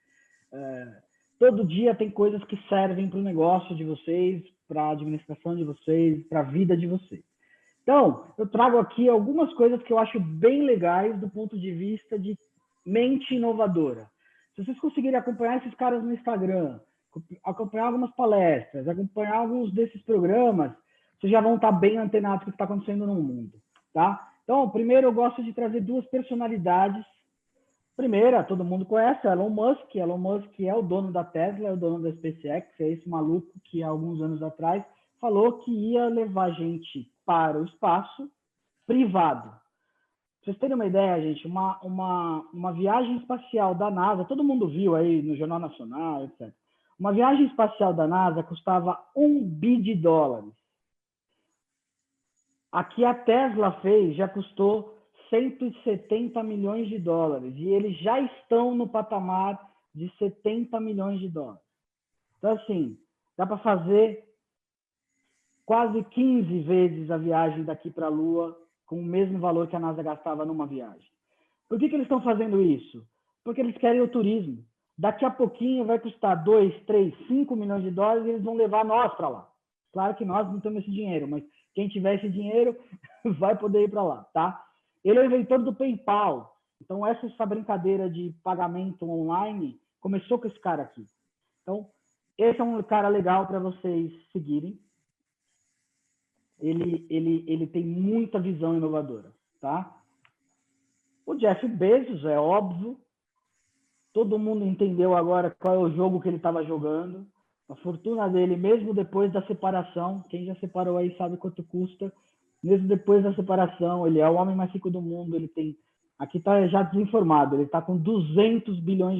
Todo dia tem coisas que servem para o negócio de vocês, para a administração de vocês, para a vida de vocês. Então, eu trago aqui algumas coisas que eu acho bem legais do ponto de vista de mente inovadora. Se vocês conseguirem acompanhar esses caras no Instagram, acompanhar algumas palestras, acompanhar alguns desses programas, vocês já vão estar bem antenados com o que está acontecendo no mundo, tá? Então, primeiro eu gosto de trazer duas personalidades. Primeira, todo mundo conhece, Elon Musk. Elon Musk é o dono da Tesla, é o dono da SpaceX, é esse maluco que há alguns anos atrás falou que ia levar gente para o espaço privado. Pra vocês terem uma ideia, gente, uma viagem espacial da NASA, todo mundo viu aí no Jornal Nacional, etc. Uma viagem espacial da NASA custava $1 bilhão. A que a Tesla fez já custou $170 milhões e eles já estão no patamar de $70 milhões. Então, assim, dá para fazer quase 15 vezes a viagem daqui para a Lua com o mesmo valor que a NASA gastava numa viagem. Por que eles estão fazendo isso? Porque eles querem o turismo. Daqui a pouquinho vai custar 2, 3, 5 milhões de dólares e eles vão levar nós para lá. Claro que nós não temos esse dinheiro, mas quem tiver esse dinheiro vai poder ir para lá, tá? Ele é o inventor do PayPal. Então, essa brincadeira de pagamento online começou com esse cara aqui. Então, esse é um cara legal para vocês seguirem. Ele tem muita visão inovadora, tá? O Jeff Bezos, é óbvio. Todo mundo entendeu agora qual é o jogo que ele estava jogando. A fortuna dele, mesmo depois da separação, quem já separou aí sabe quanto custa. Mesmo depois da separação, ele é o homem mais rico do mundo. Ele tem, aqui está já desinformado, ele está com $200 bilhões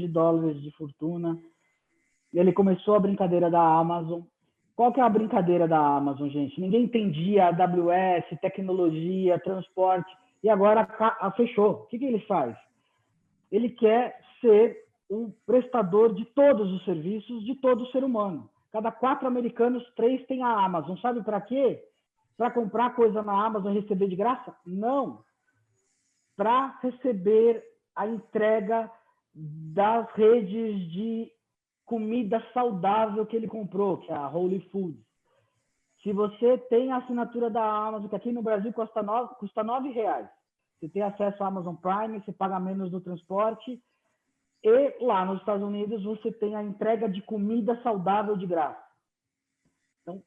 de fortuna. Ele começou a brincadeira da Amazon. Qual que é a brincadeira da Amazon, gente? Ninguém entendia AWS, tecnologia, transporte, e agora fechou. O que ele faz? Ele quer ser um prestador de todos os serviços de todo ser humano. Cada 4 americanos, 3 têm a Amazon. Sabe para quê? Para comprar coisa na Amazon e receber de graça? Não. Para receber a entrega das redes de comida saudável que ele comprou, que é a Holy Foods. Se você tem a assinatura da Amazon, que aqui no Brasil custa R$9, você tem acesso à Amazon Prime, você paga menos no transporte, e lá nos Estados Unidos você tem a entrega de comida saudável de graça. Então,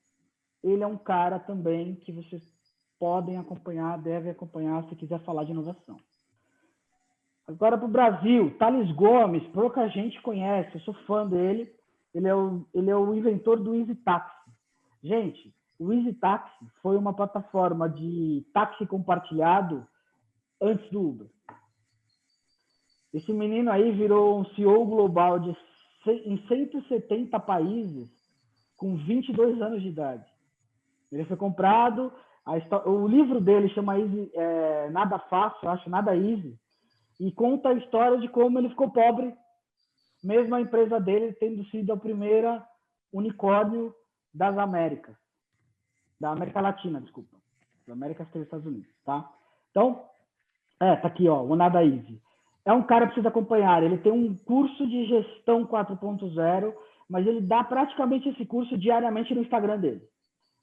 ele é um cara também que vocês podem acompanhar, devem acompanhar se quiser falar de inovação. Agora para o Brasil, Thales Gomes, pouca gente conhece, eu sou fã dele, ele é o inventor do Easy Taxi. Gente, o Easy Taxi foi uma plataforma de táxi compartilhado antes do Uber. Esse menino aí virou um CEO global de em 170 países com 22 anos de idade. Ele foi comprado, o livro dele chama Easy, Nada Fácil, acho, Nada Easy, e conta a história de como ele ficou pobre, mesmo a empresa dele tendo sido a primeira unicórnio das Américas. Da América Latina, desculpa. Da América dos Estados Unidos, tá? Então, tá aqui, ó, o Nada Easy. É um cara que precisa acompanhar. Ele tem um curso de gestão 4.0, mas ele dá praticamente esse curso diariamente no Instagram dele.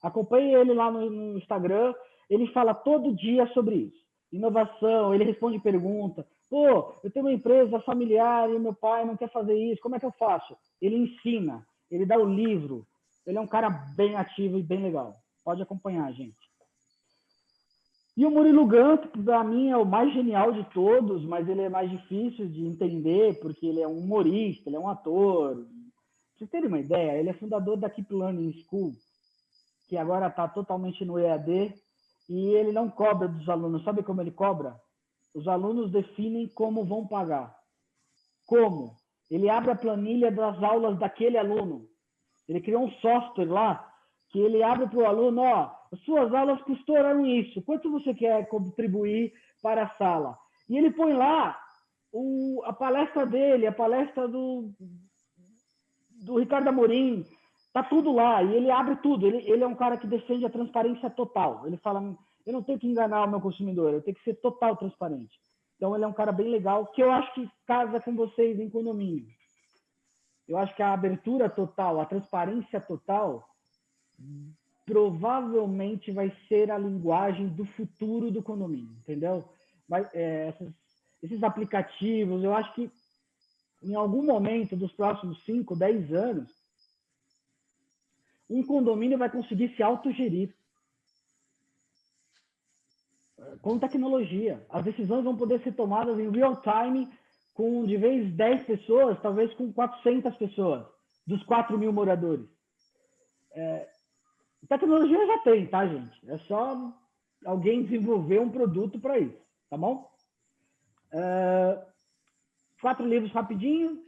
Acompanhe ele lá no Instagram. Ele fala todo dia sobre isso. Inovação, ele responde pergunta. Pô, eu tenho uma empresa familiar e meu pai não quer fazer isso. Como é que eu faço? Ele ensina. Ele dá o livro. Ele é um cara bem ativo e bem legal. Pode acompanhar, gente. E o Murilo Gun, que para mim é o mais genial de todos, mas ele é mais difícil de entender, porque ele é um humorista, ele é um ator. Pra vocês terem uma ideia, ele é fundador da Keep Learning School, que agora está totalmente no EAD, e ele não cobra dos alunos. Sabe como ele cobra? Os alunos definem como vão pagar. Como? Ele abre a planilha das aulas daquele aluno. Ele criou um software lá que ele abre para o aluno, ó, as suas aulas custaram isso, quanto você quer contribuir para a sala? E ele põe lá a palestra dele, a palestra do Ricardo Amorim, tá tudo lá, e ele abre tudo, ele é um cara que defende a transparência total, ele fala, eu não tenho que enganar o meu consumidor, eu tenho que ser total transparente. Então ele é um cara bem legal, que eu acho que casa com vocês em condomínio. Eu acho que a abertura total, a transparência total, provavelmente vai ser a linguagem do futuro do condomínio, entendeu? Esses aplicativos, eu acho que em algum momento dos próximos 5, 10 anos, um condomínio vai conseguir se autogerir com tecnologia. As decisões vão poder ser tomadas em real time com, de vez 10 pessoas, talvez com 400 pessoas, dos 4 mil moradores. Tecnologia já tem, tá, gente? É só alguém desenvolver um produto para isso, tá bom? 4 livros rapidinho.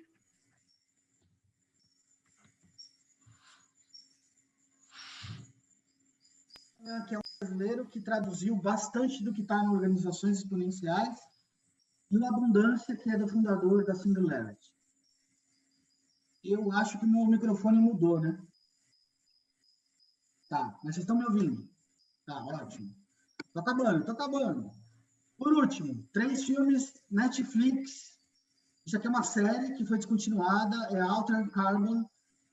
Que é um brasileiro que traduziu bastante do que está em Organizações Exponenciais, e o Abundância, que é do fundador da Singularity. Eu acho que o meu microfone mudou, né? Tá, mas vocês estão me ouvindo? Tá, ótimo. Tô acabando. Por último, 3 filmes Netflix. Isso aqui é uma série que foi descontinuada, é Altered Carbon.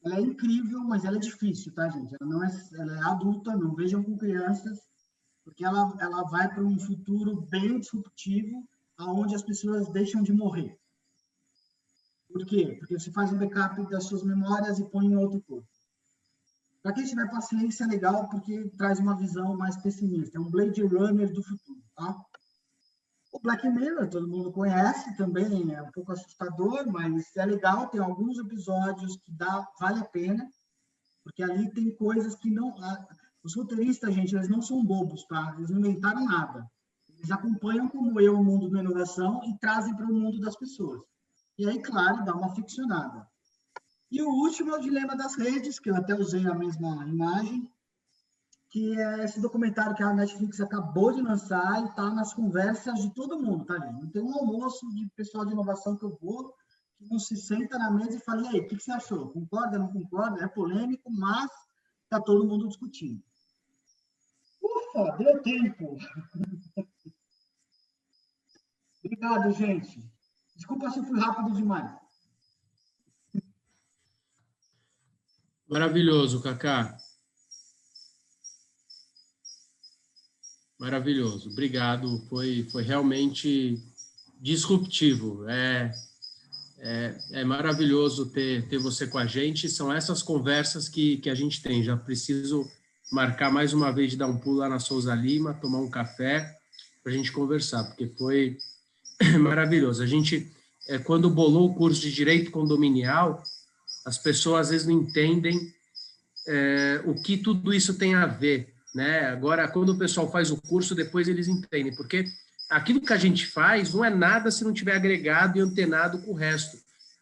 Ela é incrível, mas ela é difícil, tá, gente? Ela é adulta, não vejam com crianças, porque ela vai para um futuro bem disruptivo, onde as pessoas deixam de morrer. Por quê? Porque você faz um backup das suas memórias e põe em outro corpo. Para quem tiver paciência, é legal, porque traz uma visão mais pessimista. É um Blade Runner do futuro, tá? O Black Mirror, todo mundo conhece também, é um pouco assustador, mas é legal, tem alguns episódios que vale a pena, porque ali tem coisas que não... Os roteiristas, gente, eles não são bobos, tá? Eles não inventaram nada. Eles acompanham, como eu, o mundo da inovação e trazem para o mundo das pessoas. E aí, claro, dá uma ficcionada. E o último é o Dilema das Redes, que eu até usei a mesma imagem, que é esse documentário que a Netflix acabou de lançar e está nas conversas de todo mundo, tá, gente? Não tem um almoço de pessoal de inovação que eu vou, que não se senta na mesa e fala, e aí, o que você achou? Concorda, não concorda? É polêmico, mas está todo mundo discutindo. Ufa, deu tempo! Obrigado, gente. Desculpa se fui rápido demais. Maravilhoso, Cacá. Maravilhoso. Obrigado. Foi realmente disruptivo. É maravilhoso ter você com a gente. São essas conversas que a gente tem. Já preciso marcar mais uma vez de dar um pulo lá na Souza Lima, tomar um café para a gente conversar, porque foi maravilhoso. A gente, quando bolou o curso de Direito Condominial, as pessoas às vezes não entendem o que tudo isso tem a ver, né? Agora, quando o pessoal faz o curso, depois eles entendem, porque aquilo que a gente faz não é nada se não tiver agregado e antenado com o resto.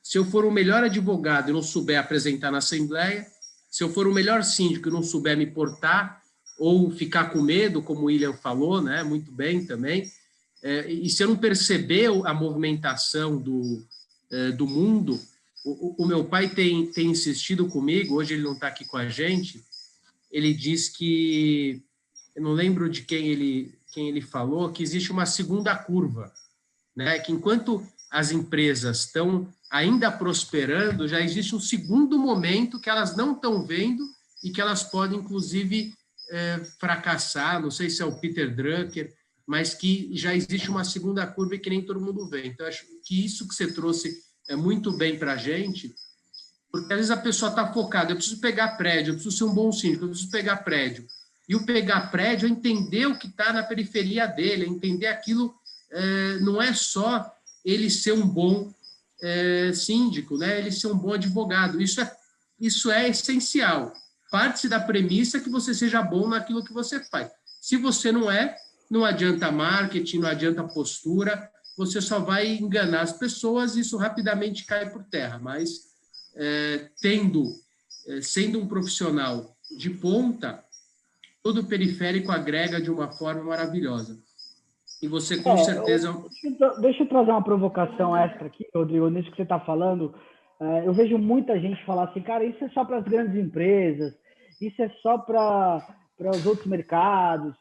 Se eu for o melhor advogado e não souber apresentar na Assembleia, se eu for o melhor síndico e não souber me portar, ou ficar com medo, como o William falou, né, muito bem também, e se eu não perceber a movimentação do mundo, o meu pai tem insistido comigo, hoje ele não está aqui com a gente, ele diz que, eu não lembro de quem ele falou, que existe uma segunda curva, né, que enquanto as empresas estão ainda prosperando, já existe um segundo momento que elas não estão vendo e que elas podem, inclusive, fracassar, não sei se é o Peter Drucker, mas que já existe uma segunda curva e que nem todo mundo vê. Então, acho que isso que você trouxe é muito bem para a gente, porque às vezes a pessoa está focada, eu preciso pegar prédio, eu preciso ser um bom síndico, eu preciso pegar prédio. E o pegar prédio é entender o que está na periferia dele, é entender aquilo, não é só ele ser um bom síndico, né? Ele ser um bom advogado. Isso é essencial. Parte-se da premissa que você seja bom naquilo que você faz. Se você não adianta marketing, não adianta postura, você só vai enganar as pessoas e isso rapidamente cai por terra. Mas, sendo um profissional de ponta, todo periférico agrega de uma forma maravilhosa. E você, com certeza... Deixa eu trazer uma provocação extra aqui, Rodrigo, nisso que você está falando. Eu vejo muita gente falar assim, cara, isso é só para as grandes empresas, isso é só para os outros mercados.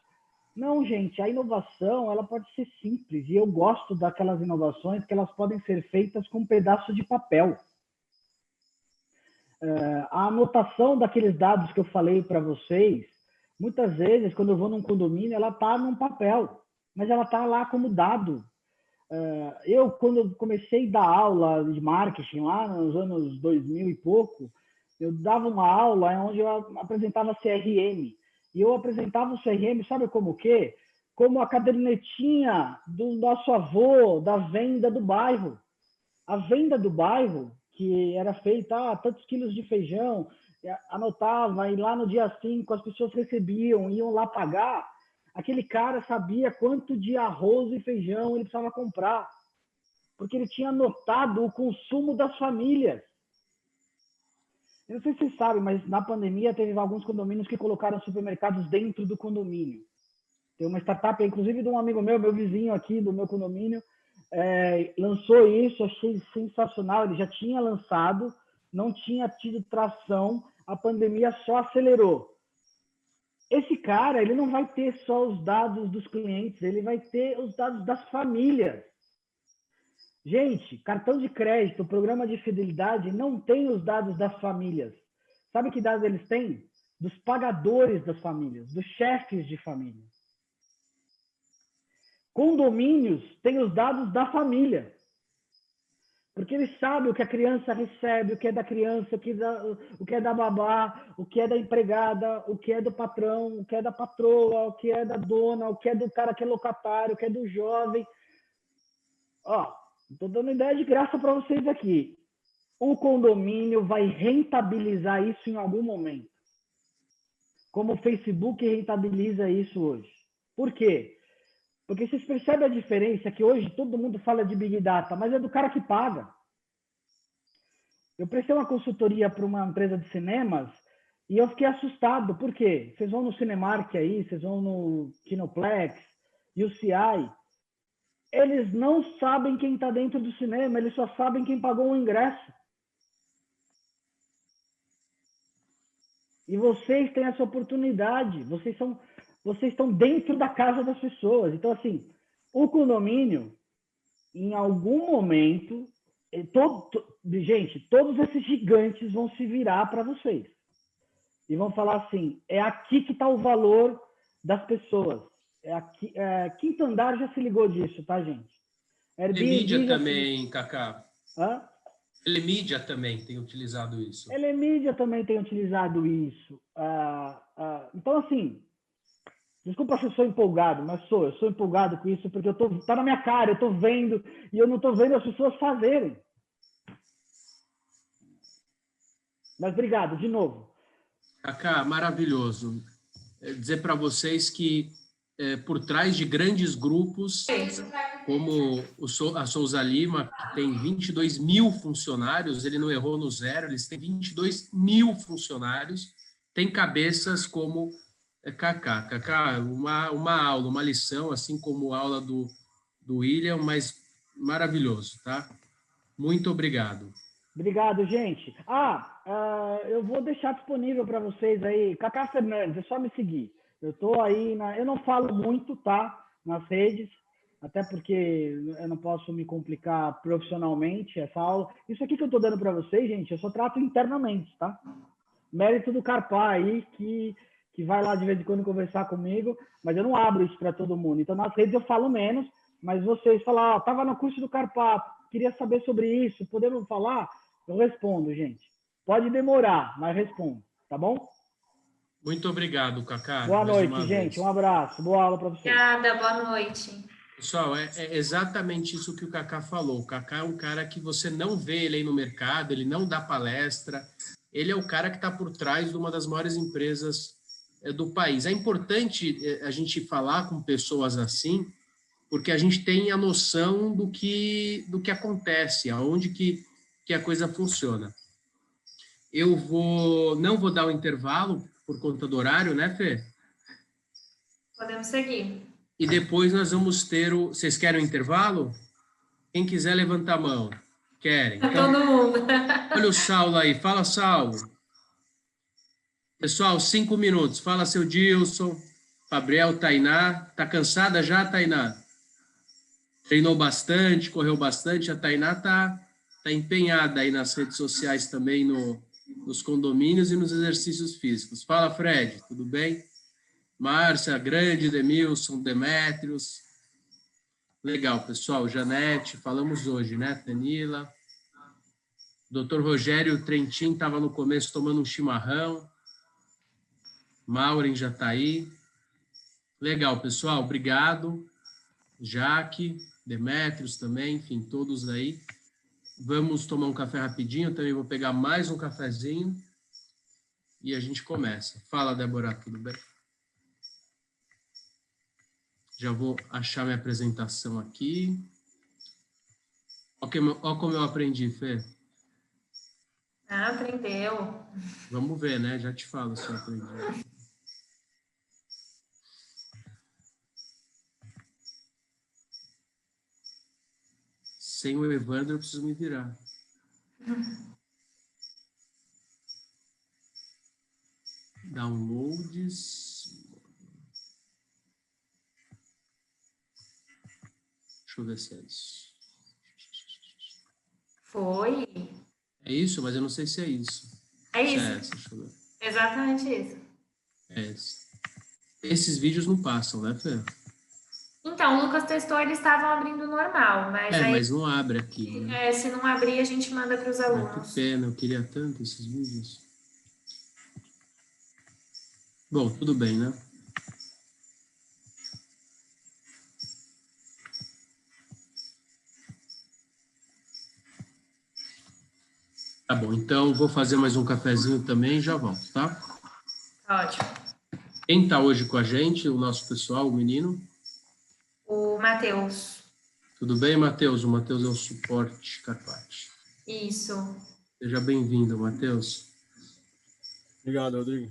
Não, gente, a inovação ela pode ser simples, e eu gosto daquelas inovações que elas podem ser feitas com um pedaço de papel. A anotação daqueles dados que eu falei para vocês, muitas vezes, quando eu vou num condomínio, ela está num papel, mas ela está lá como dado. Eu, quando eu comecei a dar aula de marketing, lá nos anos 2000 e pouco, eu dava uma aula onde eu apresentava CRM. E eu apresentava o CRM, sabe como o quê? Como a cadernetinha do nosso avô, da venda do bairro. A venda do bairro, que era feita, tantos quilos de feijão, anotava, e lá no dia 5 as pessoas recebiam, iam lá pagar, aquele cara sabia quanto de arroz e feijão ele precisava comprar, porque ele tinha anotado o consumo das famílias. Eu não sei se vocês sabem, mas na pandemia teve alguns condomínios que colocaram supermercados dentro do condomínio. Tem uma startup, inclusive de um amigo meu vizinho aqui do meu condomínio, lançou isso, achei sensacional. Ele já tinha lançado, não tinha tido tração, a pandemia só acelerou. Esse cara, ele não vai ter só os dados dos clientes, ele vai ter os dados das famílias. Gente, cartão de crédito, programa de fidelidade não tem os dados das famílias. Sabe que dados eles têm? Dos pagadores das famílias, dos chefes de família. Condomínios têm os dados da família. Porque eles sabem o que a criança recebe, o que é da criança, o que é da babá, o que é da empregada, o que é do patrão, o que é da patroa, o que é da dona, o que é do cara que é locatário, o que é do jovem. Estou dando ideia de graça para vocês aqui. O condomínio vai rentabilizar isso em algum momento. Como o Facebook rentabiliza isso hoje. Por quê? Porque vocês percebem a diferença que hoje todo mundo fala de Big Data, mas é do cara que paga. Eu prestei uma consultoria para uma empresa de cinemas e eu fiquei assustado. Por quê? Vocês vão no Cinemark aí, vocês vão no Kinoplex, UCI. Eles não sabem quem está dentro do cinema, eles só sabem quem pagou o ingresso. E vocês têm essa oportunidade, vocês estão dentro da casa das pessoas. Então, assim, o condomínio, em algum momento, gente, todos esses gigantes vão se virar para vocês. E vão falar assim, é aqui que está o valor das pessoas. Quinto Andar já se ligou disso, tá, gente? Telemídia também, Cacá. Telemídia também tem utilizado isso. Telemídia também tem utilizado isso. Então, assim, desculpa se eu sou empolgado, mas eu sou empolgado com isso porque tá na minha cara, eu estou vendo e eu não estou vendo as pessoas fazerem. Mas obrigado, de novo. Cacá, maravilhoso. Dizer para vocês que por trás de grandes grupos como a Souza Lima, que tem 22 mil funcionários, ele não errou no zero, eles têm 22 mil funcionários, tem cabeças como Kaká. Kaká, uma aula, uma lição, assim como a aula do William, mas maravilhoso, tá? Muito obrigado. Obrigado, gente. Eu vou deixar disponível para vocês aí. Kaká Fernandes, é só me seguir. Eu estou aí, eu não falo muito, tá? Nas redes, até porque eu não posso me complicar profissionalmente essa aula. Isso aqui que eu estou dando para vocês, gente, eu só trato internamente, tá? Mérito do Carpá aí, que vai lá de vez em quando conversar comigo, mas eu não abro isso para todo mundo. Então, nas redes eu falo menos, mas vocês falam, estava no curso do Carpá, queria saber sobre isso, podemos falar? Eu respondo, gente. Pode demorar, mas respondo, tá bom? Muito obrigado, Kaká. Boa noite, gente. Um abraço. Boa aula para vocês. Obrigada, boa noite. Pessoal, é exatamente isso que o Kaká falou. O Kaká é um cara que você não vê ele aí no mercado, ele não dá palestra, ele é o cara que está por trás de uma das maiores empresas do país. É importante a gente falar com pessoas assim, porque a gente tem a noção do que acontece, aonde que a coisa funciona. Eu não vou dar o intervalo por conta do horário, né, Fê? Podemos seguir. E depois nós vamos ter Vocês querem o intervalo? Quem quiser, levanta a mão. Querem? Então, todo mundo. olha o Saulo aí. Fala, Saulo. Pessoal, 5 minutos. Fala, seu Dilson, Gabriel, Tainá. Tá cansada já, Tainá? Treinou bastante, correu bastante. A Tainá tá empenhada aí nas redes sociais também, nos condomínios e nos exercícios físicos. Fala, Fred, tudo bem? Márcia, grande, Demilson, Demétrios. Legal, pessoal. Janete, falamos hoje, né? Tanila. Dr. Rogério Trentin estava no começo tomando um chimarrão. Maureen já está aí. Legal, pessoal. Obrigado. Jaque, Demétrios também, enfim, todos aí. Vamos tomar um café rapidinho. Também vou pegar mais um cafezinho e a gente começa. Fala, Débora, tudo bem? Já vou achar minha apresentação aqui. Olha como eu aprendi, Fê. Aprendeu. Vamos ver, né? Já te falo se eu aprendi. Sem o Evandro, eu preciso me virar. Downloads. Deixa eu ver se é isso. Foi. É isso, mas eu não sei se é isso. É isso. É essa, deixa eu ver. Exatamente isso. É esse. Esses vídeos não passam, né, Fê? Então, o Lucas testou, eles estavam abrindo normal, mas aí... mas não abre aqui, né? Se não abrir, a gente manda para os alunos. Que pena, eu queria tanto esses vídeos. Bom, tudo bem, né? Tá bom, então vou fazer mais um cafezinho também e já volto, tá? Ótimo. Quem está hoje com a gente, o nosso pessoal, o menino? O Matheus. Tudo bem, Matheus? O Matheus é o suporte Carpati. Isso. Seja bem-vindo, Matheus. Obrigado, Rodrigo.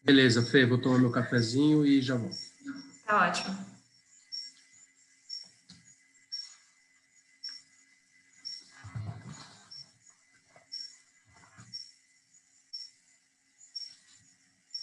Beleza, Fê, vou tomar meu cafezinho e já volto. Tá ótimo.